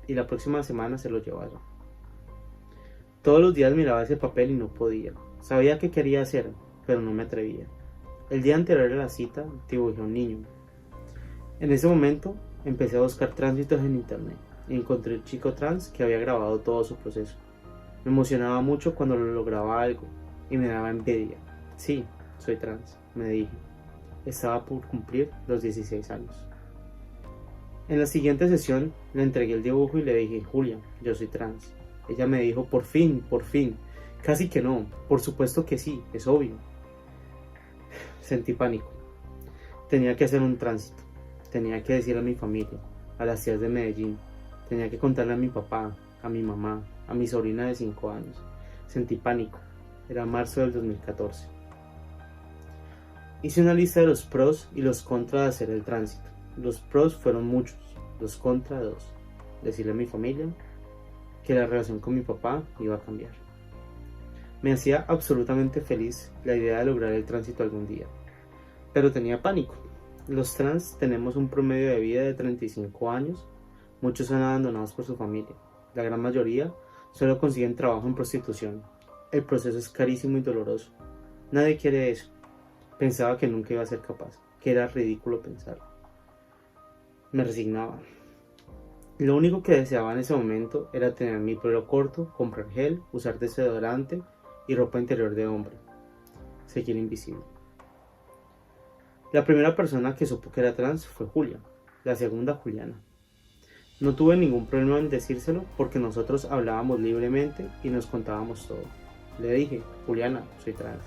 y la próxima semana se lo llevara. Todos los días miraba ese papel y no podía. Sabía que quería hacer, pero no me atrevía. El día anterior a la cita dibujé a un niño. En ese momento empecé a buscar tránsitos en internet y encontré un chico trans que había grabado todo su proceso. Me emocionaba mucho cuando lo lograba algo y me daba envidia. Sí, soy trans, me dije. Estaba por cumplir los 16 años. En la siguiente sesión le entregué el dibujo y le dije: Julia, yo soy trans. Ella me dijo: por fin, casi que no, por supuesto que sí, es obvio. Sentí pánico. Tenía que hacer un tránsito, tenía que decirle a mi familia, a las tías de Medellín, tenía que contarle a mi papá, a mi mamá, a mi sobrina de 5 años. Sentí pánico, era marzo del 2014. Hice una lista de los pros y los contras de hacer el tránsito. Los pros fueron muchos, los contras 2. Decirle a mi familia que la relación con mi papá iba a cambiar. Me hacía absolutamente feliz la idea de lograr el tránsito algún día, pero tenía pánico. Los trans tenemos un promedio de vida de 35 años, muchos son abandonados por su familia, la gran mayoría solo consiguen trabajo en prostitución. El proceso es carísimo y doloroso. Nadie quiere eso. Pensaba que nunca iba a ser capaz, que era ridículo pensarlo. Me resignaba. Lo único que deseaba en ese momento era tener mi pelo corto, comprar gel, usar desodorante y ropa interior de hombre. Seguir invisible. La primera persona que supo que era trans fue Julia, la segunda Juliana. No tuve ningún problema en decírselo porque nosotros hablábamos libremente y nos contábamos todo. Le dije, Juliana, soy trans.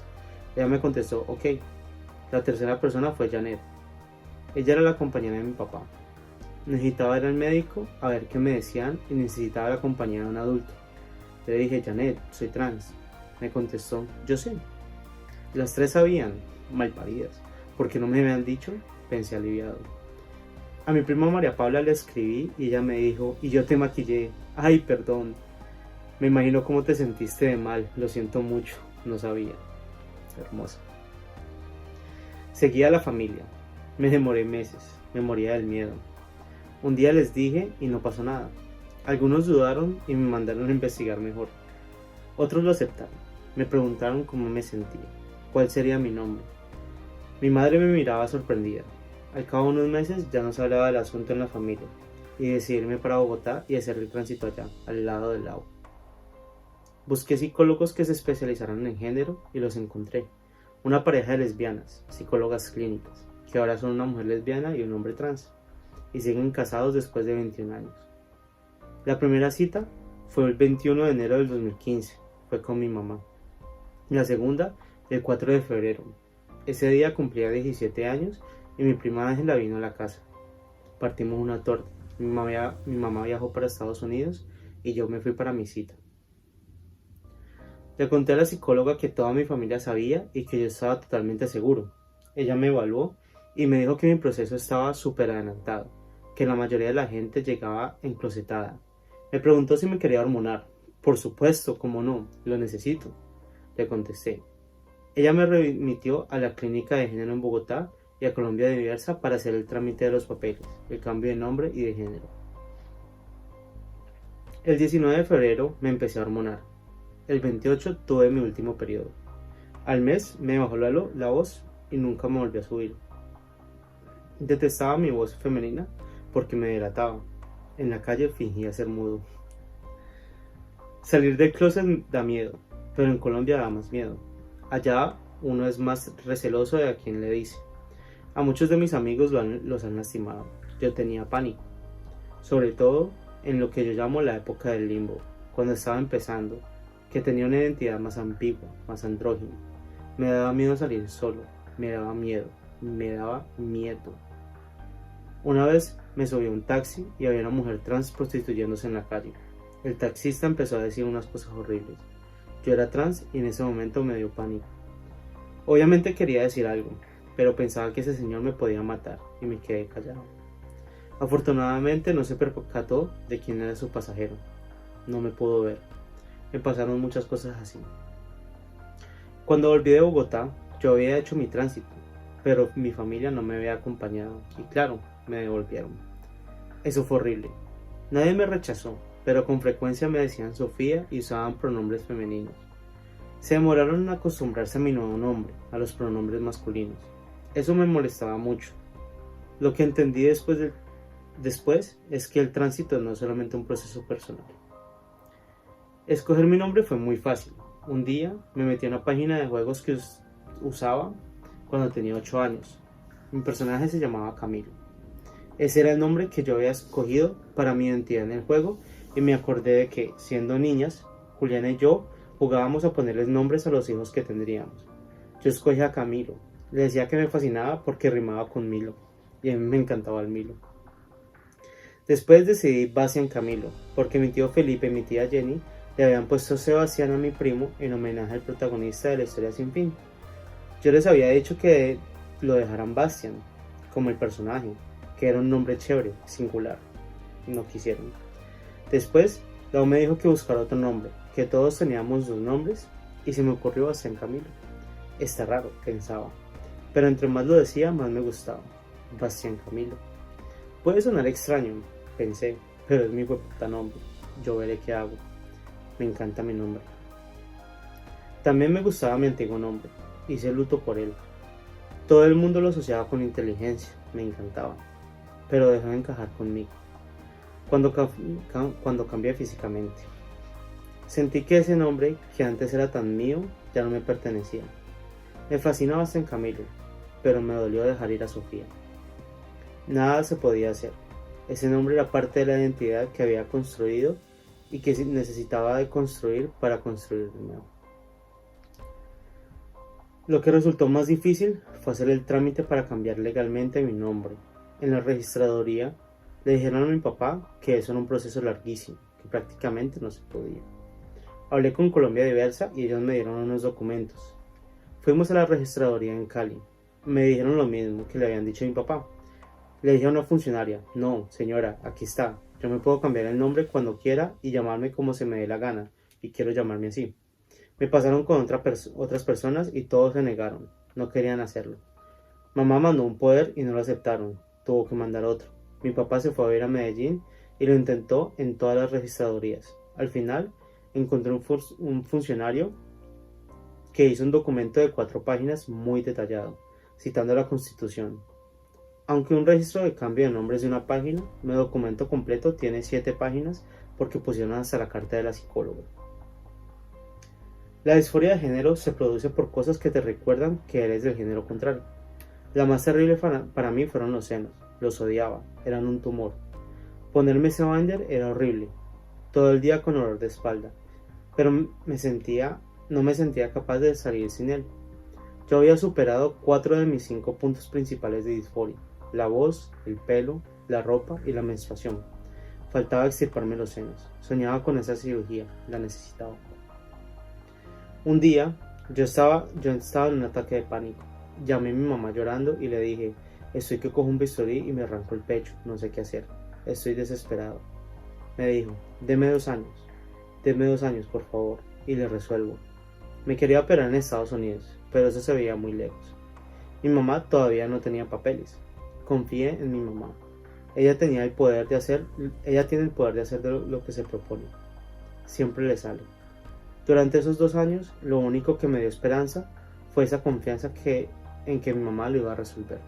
Ella me contestó, ok. La tercera persona fue Janet. Ella era la compañera de mi papá. Necesitaba ir al médico a ver qué me decían y necesitaba la compañía de un adulto. Le dije, Janet, soy trans. Me contestó, yo sé. Las tres sabían, malparidas. ¿Por qué no me habían dicho? Pensé aliviado. A mi prima María Paula le escribí y ella me dijo, y yo te maquillé. Ay, perdón. Me imagino cómo te sentiste de mal. Lo siento mucho. No sabía. Hermosa. Seguí a la familia. Me demoré meses. Me moría del miedo. Un día les dije y no pasó nada. Algunos dudaron y me mandaron a investigar mejor. Otros lo aceptaron. Me preguntaron cómo me sentía, cuál sería mi nombre. Mi madre me miraba sorprendida. Al cabo de unos meses ya no se hablaba del asunto en la familia y decidí irme para Bogotá y hacer el tránsito allá, al lado del lago. Busqué psicólogos que se especializaran en género y los encontré. Una pareja de lesbianas, psicólogas clínicas, que ahora son una mujer lesbiana y un hombre trans, y siguen casados después de 21 años. La primera cita fue el 21 de enero del 2015, fue con mi mamá. La segunda, el 4 de febrero. Ese día cumplía 17 años y mi prima Ángela vino a la casa. Partimos una torta. Mi mamá viajó para Estados Unidos y yo me fui para mi cita. Le conté a la psicóloga que toda mi familia sabía y que yo estaba totalmente seguro. Ella me evaluó y me dijo que mi proceso estaba súper adelantado, que la mayoría de la gente llegaba enclosetada. Me preguntó si me quería hormonar. Por supuesto, cómo no, lo necesito, le contesté. Ella me remitió a la clínica de género en Bogotá y a Colombia Diversa para hacer el trámite de los papeles, el cambio de nombre y de género. El 19 de febrero me empecé a hormonar. El 28 tuve mi último periodo. Al mes me bajó la voz y nunca me volvió a subir. Detestaba mi voz femenina porque me delataba. En la calle fingía ser mudo. Salir del closet da miedo, pero en Colombia da más miedo. Allá uno es más receloso de a quien le dice. A muchos de mis amigos los han lastimado. Yo tenía pánico. Sobre todo en lo que yo llamo la época del limbo, cuando estaba empezando, que tenía una identidad más ambigua, más andrógina. Me daba miedo salir solo, me daba miedo. Una vez me subí a un taxi y había una mujer trans prostituyéndose en la calle. El taxista empezó a decir unas cosas horribles. Yo era trans y en ese momento me dio pánico. Obviamente quería decir algo, pero pensaba que ese señor me podía matar y me quedé callado. Afortunadamente no se percató de quién era su pasajero. No me pudo ver. Me pasaron muchas cosas así. Cuando volví de Bogotá, yo había hecho mi tránsito, pero mi familia no me había acompañado y claro, me devolvieron. Eso fue horrible. Nadie me rechazó, pero con frecuencia me decían Sofía y usaban pronombres femeninos. Se demoraron en acostumbrarse a mi nuevo nombre, a los pronombres masculinos. Eso me molestaba mucho. Lo que entendí después es que el tránsito no es solamente un proceso personal. Escoger mi nombre fue muy fácil. Un día me metí a una página de juegos que usaba cuando tenía 8 años. Mi personaje se llamaba Camilo. Ese era el nombre que yo había escogido para mi identidad en el juego y me acordé de que, siendo niñas, Juliana y yo jugábamos a ponerles nombres a los hijos que tendríamos. Yo escogí a Camilo. Le decía que me fascinaba porque rimaba con Milo y a mí me encantaba el Milo. Después decidí Bastián Camilo porque mi tío Felipe y mi tía Jenny le habían puesto Sebastián a mi primo en homenaje al protagonista de la historia sin fin. Yo les había dicho que lo dejaran Bastián, como el personaje, que era un nombre chévere, singular. No quisieron. Después, Lau me dijo que buscara otro nombre, que todos teníamos 2 nombres, y se me ocurrió Bastián Camilo. Está raro, pensaba, pero entre más lo decía, más me gustaba. Bastián Camilo. Puede sonar extraño, pensé, pero es mi puta nombre. Yo veré qué hago. Me encanta mi nombre. También me gustaba mi antiguo nombre, hice luto por él. Todo el mundo lo asociaba con inteligencia, me encantaba, pero dejó de encajar conmigo cuando cambié físicamente. Sentí que ese nombre, que antes era tan mío, ya no me pertenecía. Me fascinaba San Camilo, pero me dolió dejar ir a Sofía. Nada se podía hacer. Ese nombre era parte de la identidad que había construido y que necesitaba de construir para construir de nuevo. Lo que resultó más difícil fue hacer el trámite para cambiar legalmente mi nombre. En la registraduría le dijeron a mi papá que eso era un proceso larguísimo, que prácticamente no se podía. Hablé con Colombia Diversa y ellos me dieron unos documentos. Fuimos a la registraduría en Cali. Me dijeron lo mismo que le habían dicho a mi papá. Le dije a una funcionaria: no, señora, aquí está. Yo me puedo cambiar el nombre cuando quiera y llamarme como se me dé la gana, y quiero llamarme así. Me pasaron con otras personas y todos se negaron, no querían hacerlo. Mamá mandó un poder y no lo aceptaron, tuvo que mandar otro. Mi papá se fue a ver a Medellín y lo intentó en todas las registradurías. Al final encontré un funcionario que hizo un documento de 4 páginas muy detallado, citando la Constitución. Aunque un registro de cambio de nombres de una página, mi documento completo tiene 7 páginas porque pusieron hasta la carta de la psicóloga. La disforia de género se produce por cosas que te recuerdan que eres del género contrario. La más terrible para mí fueron los senos. Los odiaba, eran un tumor. Ponerme ese binder era horrible, todo el día con dolor de espalda, pero no me sentía capaz de salir sin él. Yo había superado 4 de mis 5 puntos principales de disforia: la voz, el pelo, la ropa y la menstruación. Faltaba extirparme los senos. Soñaba con esa cirugía, la necesitaba. Un día, yo estaba en un ataque de pánico. Llamé a mi mamá llorando y le dije: estoy que cojo un bisturí y me arranco el pecho, no sé qué hacer. Estoy desesperado. Me dijo: deme 2 años, por favor, y le resuelvo. Me quería operar en Estados Unidos, pero eso se veía muy lejos. Mi mamá todavía no tenía papeles. Confié en mi mamá. Ella tiene el poder de hacer lo que se propone. Siempre le sale. Durante esos 2 años, lo único que me dio esperanza fue esa confianza en que mi mamá lo iba a resolver.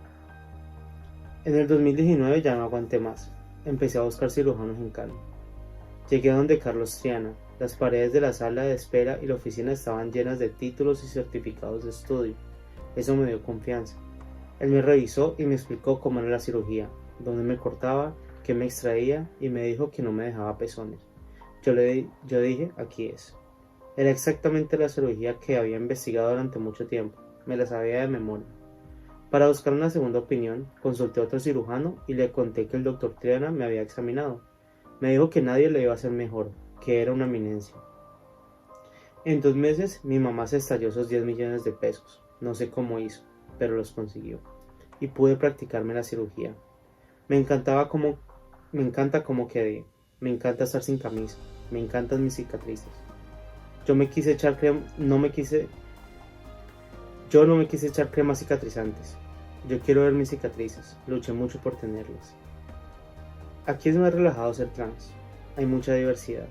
En el 2019 ya no aguanté más. Empecé a buscar cirujanos en Cali. Llegué a donde Carlos Triana. Las paredes de la sala de espera y la oficina estaban llenas de títulos y certificados de estudio. Eso me dio confianza. Él me revisó y me explicó cómo era la cirugía, dónde me cortaba, qué me extraía, y me dijo que no me dejaba pezones. Yo dije: aquí es. Era exactamente la cirugía que había investigado durante mucho tiempo. Me la sabía de memoria. Para buscar una segunda opinión, consulté a otro cirujano y le conté que el doctor Triana me había examinado. Me dijo que nadie le iba a hacer mejor, que era una eminencia. En 2 meses mi mamá se estalló esos 10 millones de pesos. No sé cómo hizo, pero los consiguió. Y pude practicarme la cirugía. Me encanta cómo quedé. Me encanta estar sin camisa. Me encantan mis cicatrices. Yo no me quise echar cremas cicatrizantes. Yo quiero ver mis cicatrices. Luché mucho por tenerlas. Aquí es más relajado ser trans. Hay mucha diversidad.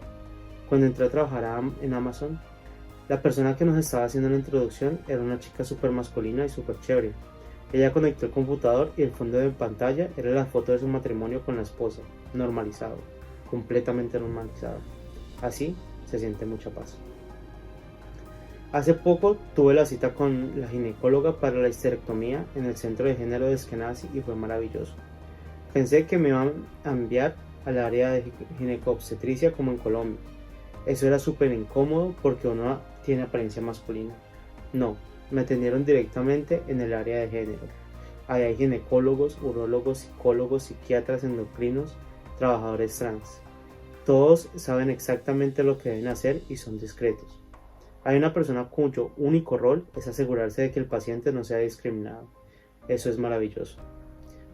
Cuando entré a trabajar en Amazon, la persona que nos estaba haciendo la introducción era una chica súper masculina y súper chévere. Ella conectó el computador y el fondo de pantalla era la foto de su matrimonio con la esposa. Normalizado. Completamente normalizado. Así se siente mucha paz. Hace poco tuve la cita con la ginecóloga para la histerectomía en el centro de género de Eskenazi y fue maravilloso. Pensé que me iban a enviar al área de ginecobstetricia como en Colombia. Eso era súper incómodo porque uno tiene apariencia masculina. No, me atendieron directamente en el área de género. Ahí hay ginecólogos, urólogos, psicólogos, psiquiatras, endocrinos, trabajadores trans. Todos saben exactamente lo que deben hacer y son discretos. Hay una persona cuyo único rol es asegurarse de que el paciente no sea discriminado. Eso es maravilloso.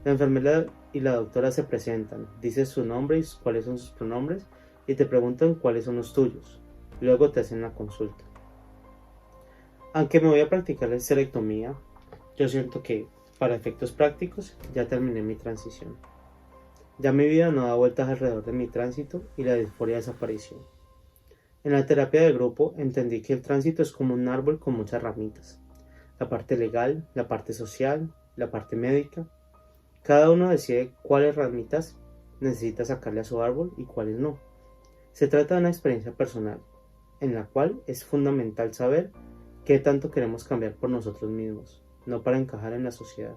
La enfermera y la doctora se presentan, dices su nombre y cuáles son sus pronombres y te preguntan cuáles son los tuyos. Luego te hacen la consulta. Aunque me voy a practicar la histerectomía, yo siento que, para efectos prácticos, ya terminé mi transición. Ya mi vida no da vueltas alrededor de mi tránsito y la disforia desapareció. En la terapia de grupo entendí que el tránsito es como un árbol con muchas ramitas. La parte legal, la parte social, la parte médica. Cada uno decide cuáles ramitas necesita sacarle a su árbol y cuáles no. Se trata de una experiencia personal, en la cual es fundamental saber qué tanto queremos cambiar por nosotros mismos, no para encajar en la sociedad.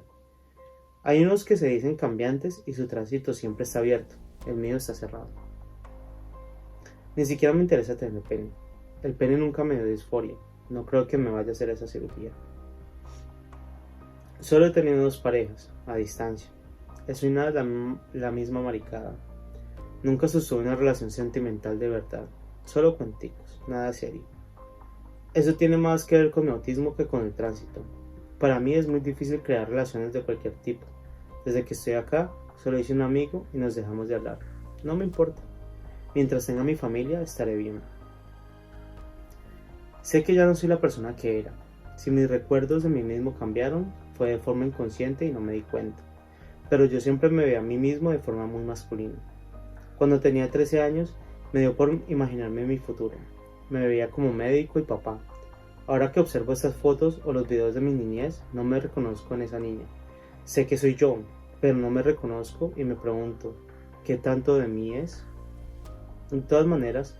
Hay unos que se dicen cambiantes y su tránsito siempre está abierto, el mío está cerrado. Ni siquiera me interesa tener pene. El pene nunca me dio disforia, no creo que me vaya a hacer esa cirugía. Solo he tenido 2 parejas, a distancia. Eso y nada la misma maricada. Nunca sostuve una relación sentimental de verdad, solo cuenticos, nada serio. Eso tiene más que ver con mi autismo que con el tránsito. Para mí es muy difícil crear relaciones de cualquier tipo. Desde que estoy acá, solo hice un amigo y nos dejamos de hablar. No me importa. Mientras tenga mi familia, estaré bien. Sé que ya no soy la persona que era. Si mis recuerdos de mí mismo cambiaron, fue de forma inconsciente y no me di cuenta. Pero yo siempre me veía a mí mismo de forma muy masculina. Cuando tenía 13 años, me dio por imaginarme mi futuro. Me veía como médico y papá. Ahora que observo estas fotos o los videos de mi niñez, no me reconozco en esa niña. Sé que soy yo, pero no me reconozco y me pregunto, ¿qué tanto de mí es? De todas maneras,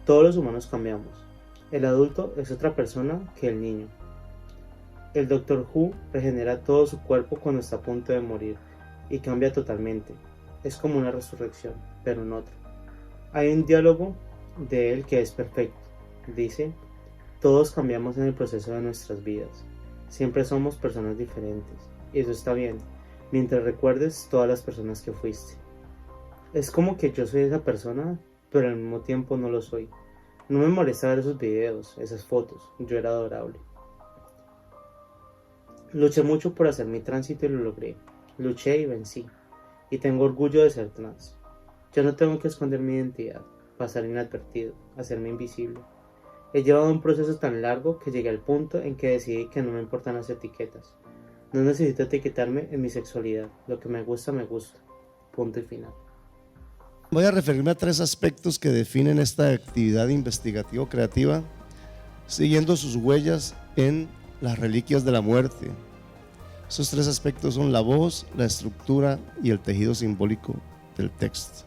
todos los humanos cambiamos. El adulto es otra persona que el niño. El Doctor Who regenera todo su cuerpo cuando está a punto de morir y cambia totalmente. Es como una resurrección, pero en otro. Hay un diálogo de él que es perfecto. Dice, todos cambiamos en el proceso de nuestras vidas. Siempre somos personas diferentes. Y eso está bien, mientras recuerdes todas las personas que fuiste. Es como que yo soy esa persona, pero al mismo tiempo no lo soy. No me molesta ver esos videos, esas fotos. Yo era adorable. Luché mucho por hacer mi tránsito y lo logré. Luché y vencí. Y tengo orgullo de ser trans. Ya no tengo que esconder mi identidad, pasar inadvertido, hacerme invisible. He llevado un proceso tan largo que llegué al punto en que decidí que no me importan las etiquetas. No necesito etiquetarme en mi sexualidad. Lo que me gusta, punto y final. Voy a referirme a 3 aspectos que definen esta actividad investigativo-creativa, siguiendo sus huellas en las reliquias de la muerte. Esos 3 aspectos son la voz, la estructura y el tejido simbólico del texto.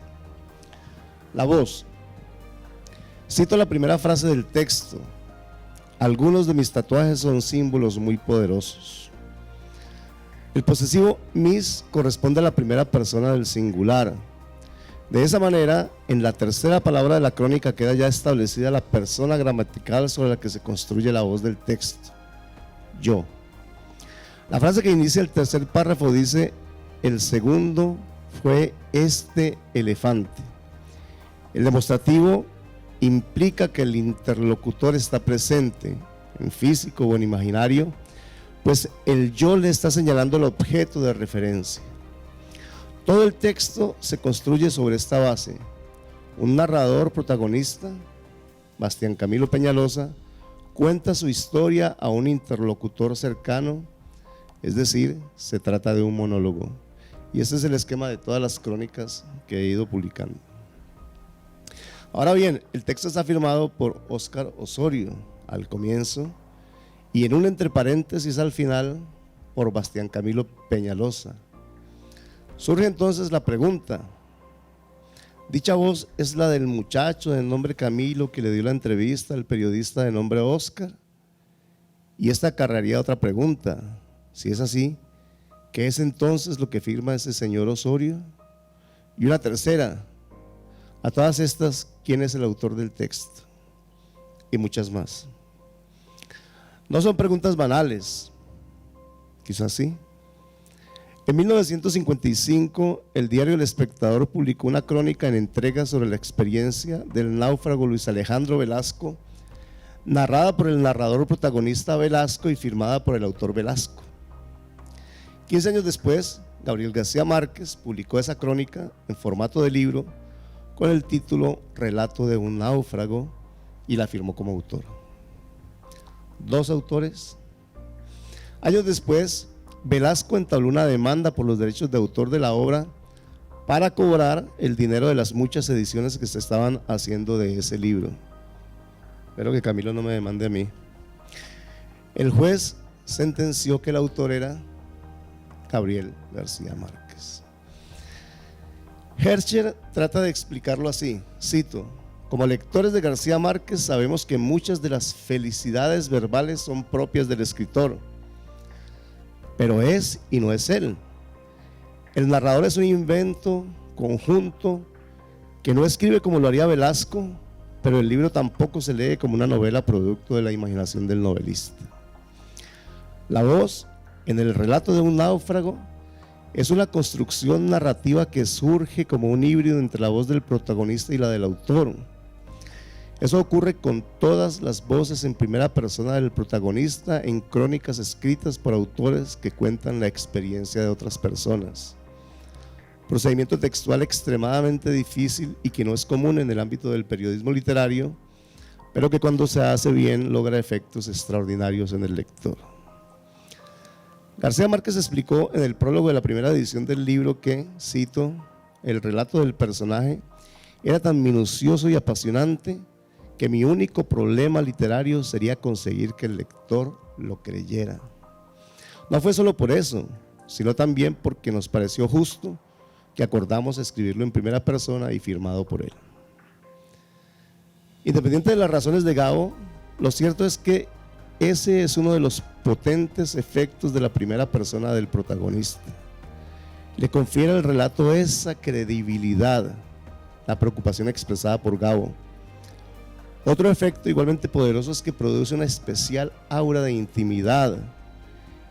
La voz. Cito la primera frase del texto. Algunos de mis tatuajes son símbolos muy poderosos. El posesivo mis corresponde a la primera persona del singular. De esa manera, en la tercera palabra de la crónica queda ya establecida la persona gramatical sobre la que se construye la voz del texto. Yo. La frase que inicia el tercer párrafo dice, el segundo fue este elefante. El demostrativo implica que el interlocutor está presente, en físico o en imaginario, pues el yo le está señalando el objeto de referencia. Todo el texto se construye sobre esta base. Un narrador protagonista, Bastián Camilo Peñalosa, cuenta su historia a un interlocutor cercano, es decir, se trata de un monólogo. Y ese es el esquema de todas las crónicas que he ido publicando. Ahora bien, el texto está firmado por Óscar Osorio al comienzo y en un entre paréntesis al final por Bastián Camilo Peñalosa. Surge entonces la pregunta, ¿dicha voz es la del muchacho de nombre Camilo que le dio la entrevista al periodista de nombre Óscar? Y esta acarrearía otra pregunta, si es así, ¿qué es entonces lo que firma ese señor Osorio? Y una tercera, a todas estas, ¿quién es el autor del texto? Y muchas más. No son preguntas banales, quizás sí. En 1955, el diario El Espectador publicó una crónica en entrega sobre la experiencia del náufrago Luis Alejandro Velasco, narrada por el narrador protagonista Velasco y firmada por el autor Velasco. 15 años después, Gabriel García Márquez publicó esa crónica en formato de libro con el título Relato de un náufrago y la firmó como autor. 2 autores. Años después, Velasco entabló una demanda por los derechos de autor de la obra para cobrar el dinero de las muchas ediciones que se estaban haciendo de ese libro. Espero que Camilo no me demande a mí. El juez sentenció que el autor era Gabriel García Márquez. Herschel trata de explicarlo así, cito: como lectores de García Márquez sabemos que muchas de las felicidades verbales son propias del escritor, pero es y no es él. El narrador es un invento conjunto que no escribe como lo haría Velasco, pero el libro tampoco se lee como una novela producto de la imaginación del novelista. La voz en el relato de un náufrago es una construcción narrativa que surge como un híbrido entre la voz del protagonista y la del autor. Eso ocurre con todas las voces en primera persona del protagonista en crónicas escritas por autores que cuentan la experiencia de otras personas. Procedimiento textual extremadamente difícil y que no es común en el ámbito del periodismo literario, pero que cuando se hace bien logra efectos extraordinarios en el lector. García Márquez explicó en el prólogo de la primera edición del libro que, cito, el relato del personaje era tan minucioso y apasionante que mi único problema literario sería conseguir que el lector lo creyera. No fue solo por eso, sino también porque nos pareció justo que acordamos escribirlo en primera persona y firmado por él. Independiente de las razones de Gabo, lo cierto es que ese es uno de los potentes efectos de la primera persona del protagonista. Le confiere al relato esa credibilidad, la preocupación expresada por Gabo. Otro efecto igualmente poderoso es que produce una especial aura de intimidad.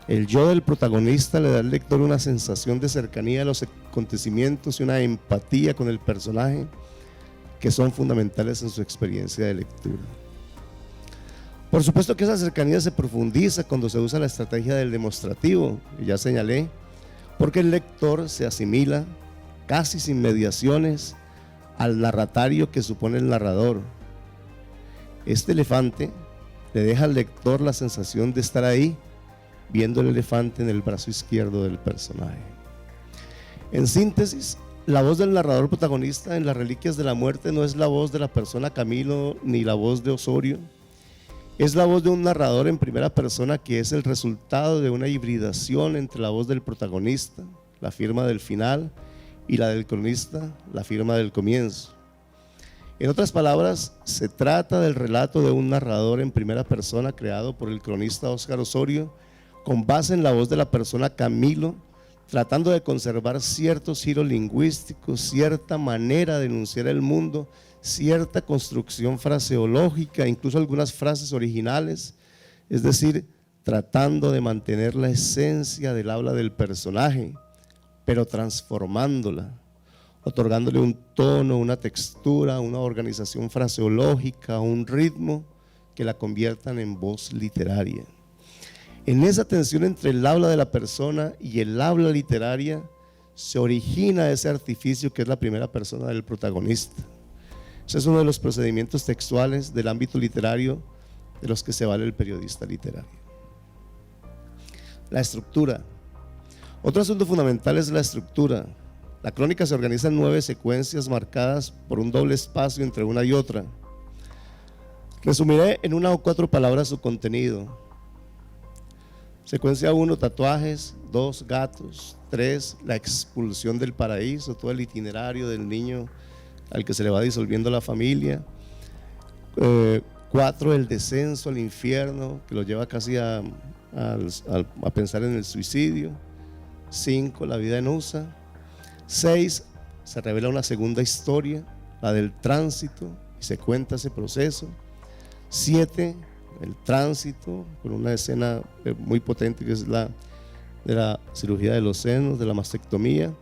El yo del protagonista le da al lector una sensación de cercanía a los acontecimientos y una empatía con el personaje que son fundamentales en su experiencia de lectura. Por supuesto que esa cercanía se profundiza cuando se usa la estrategia del demostrativo, que ya señalé, porque el lector se asimila casi sin mediaciones al narratario que supone el narrador. Este elefante le deja al lector la sensación de estar ahí, viendo el elefante en el brazo izquierdo del personaje. En síntesis, la voz del narrador protagonista en Las Reliquias de la Muerte no es la voz de la persona Camilo ni la voz de Osorio. Es la voz de un narrador en primera persona que es el resultado de una hibridación entre la voz del protagonista, la firma del final, y la del cronista, la firma del comienzo. En otras palabras, se trata del relato de un narrador en primera persona creado por el cronista Óscar Osorio con base en la voz de la persona Camilo, tratando de conservar ciertos giros lingüísticos, cierta manera de enunciar el mundo, cierta construcción fraseológica, incluso algunas frases originales, es decir, tratando de mantener la esencia del habla del personaje, pero transformándola, otorgándole un tono, una textura, una organización fraseológica, un ritmo que la conviertan en voz literaria. En esa tensión entre el habla de la persona y el habla literaria se origina ese artificio que es la primera persona del protagonista. Ese es uno de los procedimientos textuales del ámbito literario de los que se vale el periodista literario. La estructura. Otro asunto fundamental es la estructura. La crónica se organiza en 9 secuencias marcadas por un doble espacio entre una y otra. Resumiré en 1 o 4 palabras su contenido. Secuencia 1, tatuajes. 2, gatos. 3, la expulsión del paraíso, todo el itinerario del niño al que se le va disolviendo la familia. 4, el descenso al infierno, que lo lleva casi a pensar en el suicidio. 5, la vida en USA. 6, se revela una segunda historia, la del tránsito, y se cuenta ese proceso. 7, el tránsito, con una escena muy potente que es la de la cirugía de los senos, de la mastectomía.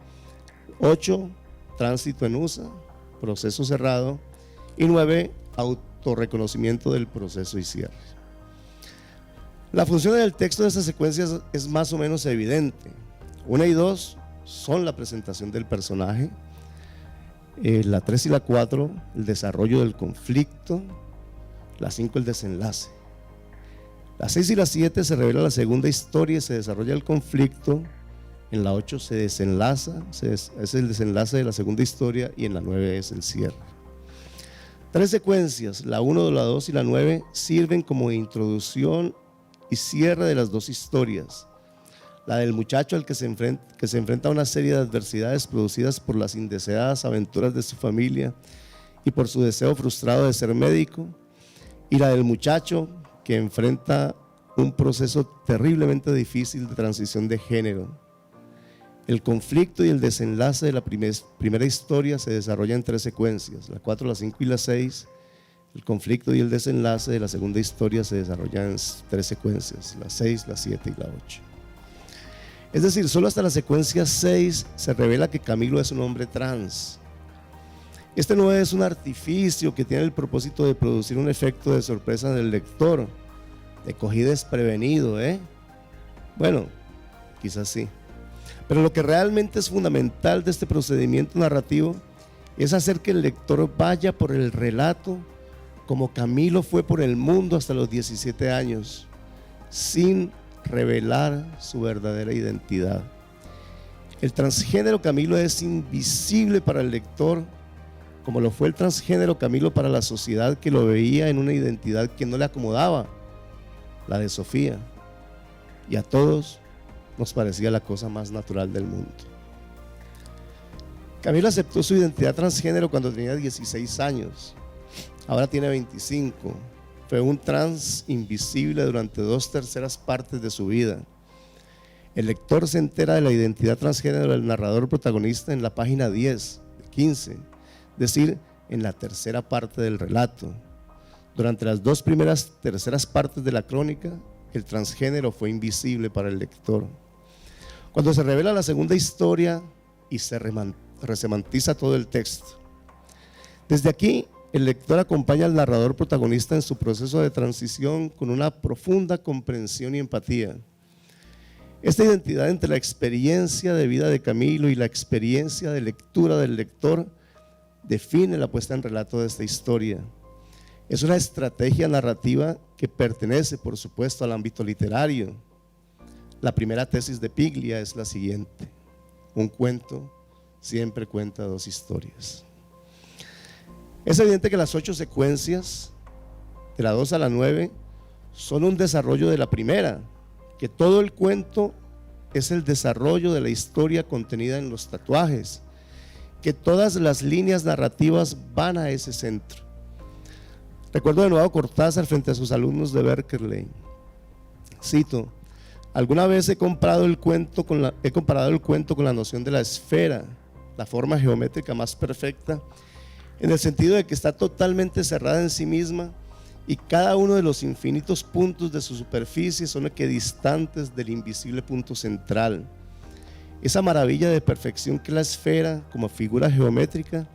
8, tránsito en USA, proceso cerrado. Y 9, autorreconocimiento del proceso y cierre. La función del texto de estas secuencias es más o menos evidente. 1 y 2 son la presentación del personaje. La 3 y la 4, el desarrollo del conflicto. La 5, el desenlace. La 6 y la 7 se revela la segunda historia y se desarrolla el conflicto. En la 8 se desenlaza, es el desenlace de la segunda historia, y en la 9 es el cierre. 3 secuencias, la 1, la 2 y la 9, sirven como introducción y cierre de las 2 historias. La del muchacho al que se enfrenta a una serie de adversidades producidas por las indeseadas aventuras de su familia y por su deseo frustrado de ser médico, y la del muchacho que enfrenta un proceso terriblemente difícil de transición de género. El conflicto y el desenlace de la primera historia se desarrolla en 3 secuencias, la 4, la 5 y la 6. El conflicto y el desenlace de la segunda historia se desarrolla en 3 secuencias, la 6, la 7 y la 8. Es decir, solo hasta la secuencia 6 se revela que Camilo es un hombre trans. Este no es un artificio que tiene el propósito de producir un efecto de sorpresa en el lector. Te cogí desprevenido, Bueno, quizás sí. Pero lo que realmente es fundamental de este procedimiento narrativo es hacer que el lector vaya por el relato como Camilo fue por el mundo hasta los 17 años, sin revelar su verdadera identidad. El transgénero Camilo es invisible para el lector, como lo fue el transgénero Camilo para la sociedad que lo veía en una identidad que no le acomodaba, la de Sofía, y a todos nos parecía la cosa más natural del mundo. Camilo aceptó su identidad transgénero cuando tenía 16 años, ahora tiene 25. Fue un trans invisible durante 2/3 partes de su vida. El lector se entera de la identidad transgénero del narrador protagonista en la página 10, 15, es decir, en la 3ª parte del relato. Durante las 2 primeras 3/3 partes de la crónica, el transgénero fue invisible para el lector. Cuando se revela la segunda historia y se resemantiza todo el texto. Desde aquí, el lector acompaña al narrador protagonista en su proceso de transición con una profunda comprensión y empatía. Esta identidad entre la experiencia de vida de Camilo y la experiencia de lectura del lector define la puesta en relato de esta historia. Es una estrategia narrativa que pertenece, por supuesto, al ámbito literario. La primera tesis de Piglia es la siguiente: un cuento siempre cuenta 2 historias. Es evidente que las 8 secuencias, de la 2 a la 9, son un desarrollo de la primera, que todo el cuento es el desarrollo de la historia contenida en los tatuajes, que todas las líneas narrativas van a ese centro. Recuerdo de nuevo a Cortázar frente a sus alumnos de Berkeley. Cito: alguna vez he comparado el cuento con la noción de la esfera, la forma geométrica más perfecta, en el sentido de que está totalmente cerrada en sí misma y cada uno de los infinitos puntos de su superficie son equidistantes del invisible punto central. Esa maravilla de perfección que es la esfera como figura geométrica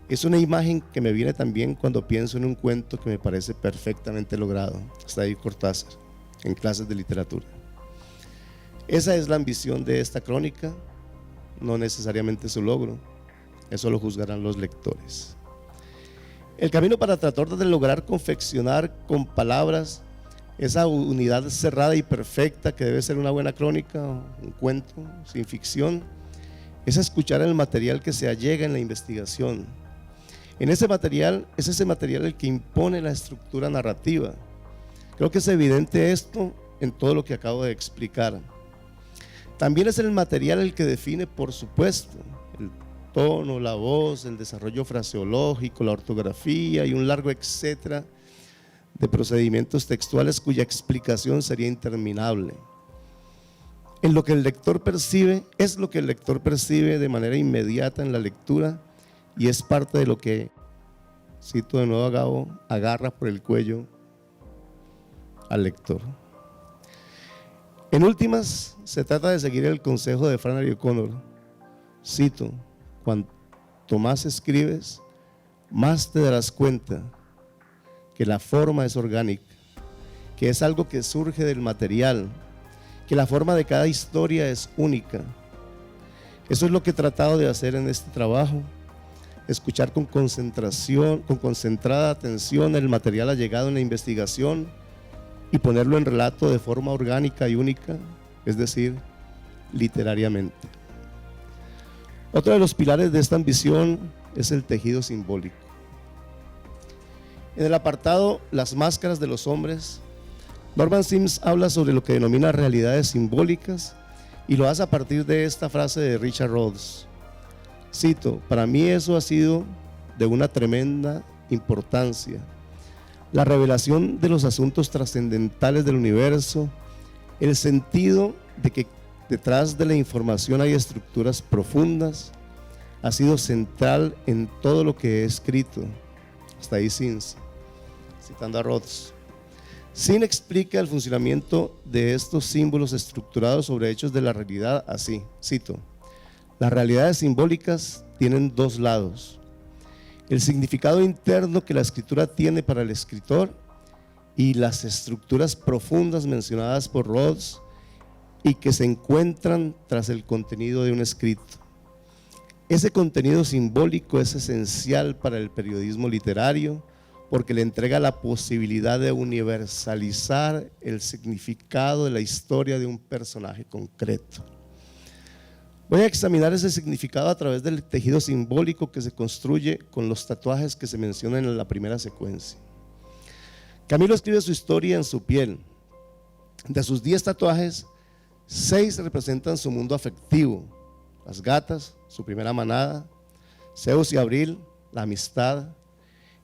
es una imagen que me viene también cuando pienso en un cuento que me parece perfectamente logrado. Está ahí Cortázar, en clases de literatura. Esa es la ambición de esta crónica, no necesariamente su logro, eso lo juzgarán los lectores. El camino para tratar de lograr confeccionar con palabras esa unidad cerrada y perfecta que debe ser una buena crónica, un cuento sin ficción, es escuchar el material que se allega en la investigación. En ese material, es ese material el que impone la estructura narrativa. Creo que es evidente esto en todo lo que acabo de explicar. También es el material el que define, por supuesto, el tono, la voz, el desarrollo fraseológico, la ortografía y un largo etcétera de procedimientos textuales cuya explicación sería interminable. Es lo que el lector percibe de manera inmediata en la lectura y es parte de lo que, cito de nuevo a Gabo, agarra por el cuello al lector. En últimas, se trata de seguir el consejo de Flannery O'Connor. Cito: cuanto más escribes, más te darás cuenta que la forma es orgánica, que es algo que surge del material, que la forma de cada historia es única. Eso es lo que he tratado de hacer en este trabajo: escuchar con concentración, con concentrada atención el material allegado en la investigación y ponerlo en relato de forma orgánica y única, es decir, literariamente. Otro de los pilares de esta ambición es el tejido simbólico. En el apartado Las máscaras de los hombres, Norman Sims habla sobre lo que denomina realidades simbólicas y lo hace a partir de esta frase de Richard Rhodes. Cito: para mí eso ha sido de una tremenda importancia. La revelación de los asuntos trascendentales del universo, el sentido de que detrás de la información hay estructuras profundas, ha sido central en todo lo que he escrito. Hasta ahí Sims, citando a Rhodes. Sims explica el funcionamiento de estos símbolos estructurados sobre hechos de la realidad así, cito: las realidades simbólicas tienen dos lados: el significado interno que la escritura tiene para el escritor y las estructuras profundas mencionadas por Rhodes y que se encuentran tras el contenido de un escrito. Ese contenido simbólico es esencial para el periodismo literario porque le entrega la posibilidad de universalizar el significado de la historia de un personaje concreto. Voy a examinar ese significado a través del tejido simbólico que se construye con los tatuajes que se mencionan en la primera secuencia. Camilo escribe su historia en su piel. De sus 10 tatuajes, 6 representan su mundo afectivo: las gatas, su primera manada; Zeus y Abril, la amistad;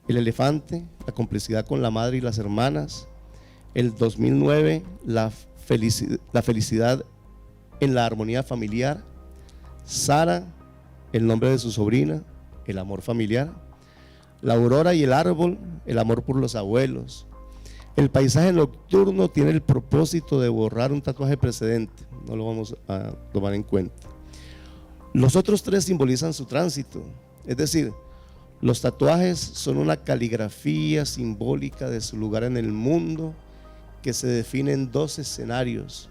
el elefante, la complicidad con la madre y las hermanas; el 2009, la felicidad en la armonía familiar; Sara, el nombre de su sobrina, el amor familiar; la aurora y el árbol, el amor por los abuelos. El paisaje nocturno tiene el propósito de borrar un tatuaje precedente, no lo vamos a tomar en cuenta. Los otros 3 simbolizan su tránsito, es decir, los tatuajes son una caligrafía simbólica de su lugar en el mundo que se define en 2 escenarios: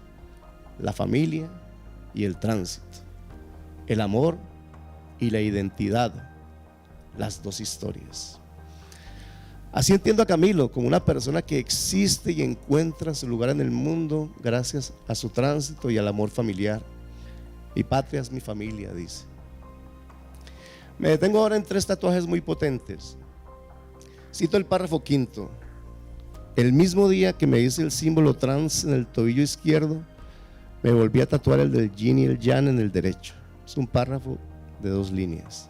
la familia y el tránsito, el amor y la identidad, las 2 historias. Así entiendo a Camilo como una persona que existe y encuentra su lugar en el mundo gracias a su tránsito y al amor familiar. Mi patria es mi familia, dice. Me detengo ahora en 3 tatuajes muy potentes. Cito el párrafo 5. El mismo día que me hice el símbolo trans en el tobillo izquierdo, me volví a tatuar el del yin y el yang en el derecho. Es un párrafo de 2 líneas.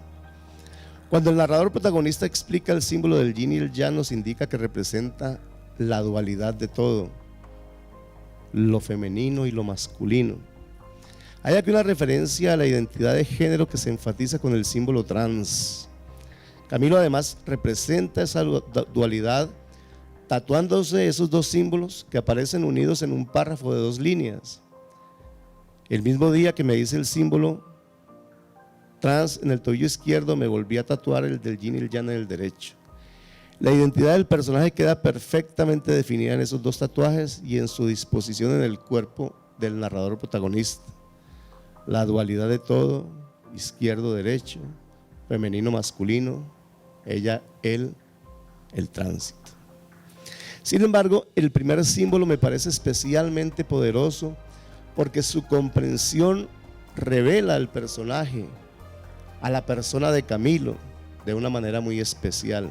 Cuando el narrador protagonista explica el símbolo del yin y el yang, nos indica que representa la dualidad de todo, lo femenino y lo masculino. Hay aquí una referencia a la identidad de género que se enfatiza con el símbolo trans. Camilo además representa esa dualidad tatuándose esos 2 símbolos que aparecen unidos en un párrafo de 2 líneas. El mismo día que me hice el símbolo trans en el tobillo izquierdo, me volví a tatuar el del yin y el yang en el derecho. La identidad del personaje queda perfectamente definida en esos 2 tatuajes y en su disposición en el cuerpo del narrador protagonista. La dualidad de todo, izquierdo, derecho, femenino, masculino, ella, él, el tránsito. Sin embargo, el primer símbolo me parece especialmente poderoso porque su comprensión revela al personaje, a la persona de Camilo, de una manera muy especial.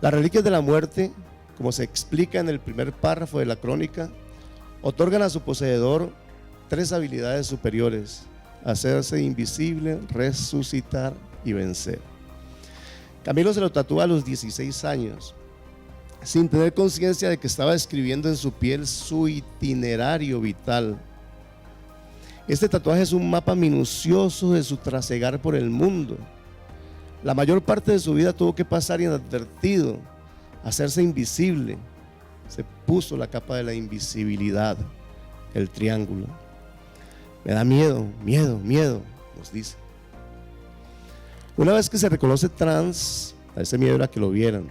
Las reliquias de la muerte, como se explica en el primer párrafo de la crónica, otorgan a su poseedor 3 habilidades superiores: hacerse invisible, resucitar y vencer. Camilo se lo tatúa a los 16 años, sin tener conciencia de que estaba escribiendo en su piel su itinerario vital. Este tatuaje es un mapa minucioso de su trasegar por el mundo. La mayor parte de su vida tuvo que pasar inadvertido, hacerse invisible. Se puso la capa de la invisibilidad, el triángulo. Me da miedo, nos dice. Una vez que se reconoce trans, a ese miedo era que lo vieran.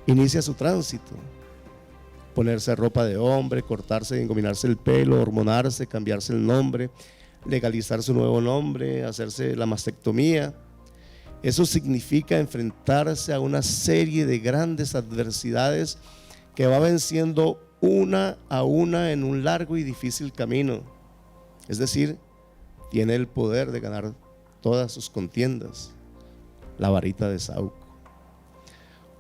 Inicia su tránsito: ponerse ropa de hombre, cortarse y engominarse el pelo, hormonarse, cambiarse el nombre, legalizar su nuevo nombre, hacerse la mastectomía. Eso significa enfrentarse a una serie de grandes adversidades que va venciendo una a una en un largo y difícil camino. Es decir, tiene el poder de ganar todas sus contiendas, la varita de Sauco.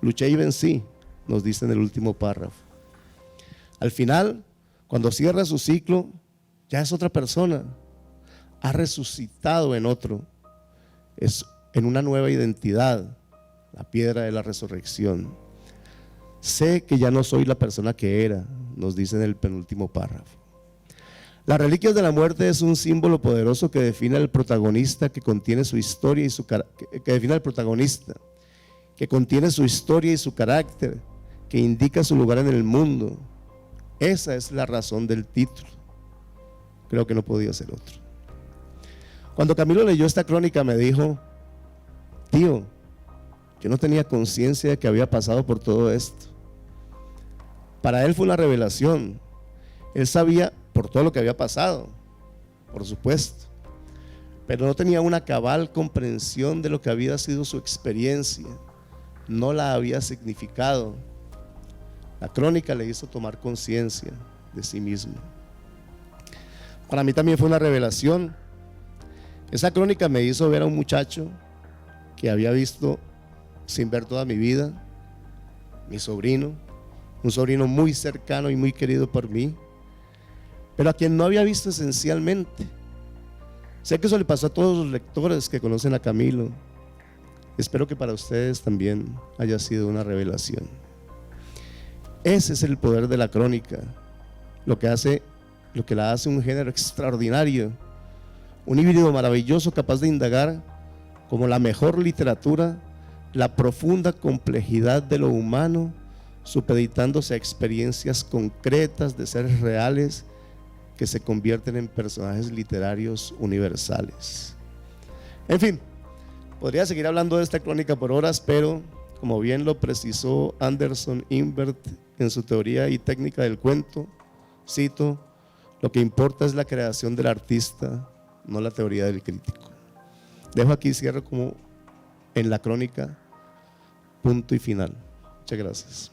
luché y vencí, nos dice en el último párrafo. Al final, cuando cierra su ciclo, ya es otra persona, ha resucitado en otro, es en una nueva identidad, la piedra de la resurrección. Sé que ya no soy la persona que era, nos dice en el penúltimo párrafo. Las reliquias de la muerte es un símbolo poderoso que define al protagonista, que contiene su historia y que define al protagonista, que contiene su historia y su carácter, que indica su lugar en el mundo. Esa es la razón del título. Creo que no podía ser otro. Cuando Camilo leyó esta crónica me dijo: tío, yo no tenía conciencia de que había pasado por todo esto. Para él fue una revelación. Él sabía por todo lo que había pasado, por supuesto, pero no tenía una cabal comprensión de lo que había sido su experiencia. No la había significado. La crónica le hizo tomar conciencia de sí mismo. Para mí también fue una revelación. Esa crónica me hizo ver a un muchacho que había visto sin ver toda mi vida, mi sobrino, un sobrino muy cercano y muy querido por mí, pero a quien no había visto esencialmente. Sé que eso le pasó a todos los lectores que conocen a Camilo. Espero que para ustedes también haya sido una revelación. Ese es el poder de la crónica, lo que la hace un género extraordinario, un híbrido maravilloso capaz de indagar como la mejor literatura la profunda complejidad de lo humano, supeditándose a experiencias concretas de seres reales que se convierten en personajes literarios universales. En fin, podría seguir hablando de esta crónica por horas, pero como bien lo precisó Anderson Invert en su teoría y técnica del cuento, cito: lo que importa es la creación del artista, no la teoría del crítico. Dejo aquí, cierro como en la crónica, punto y final. Muchas gracias.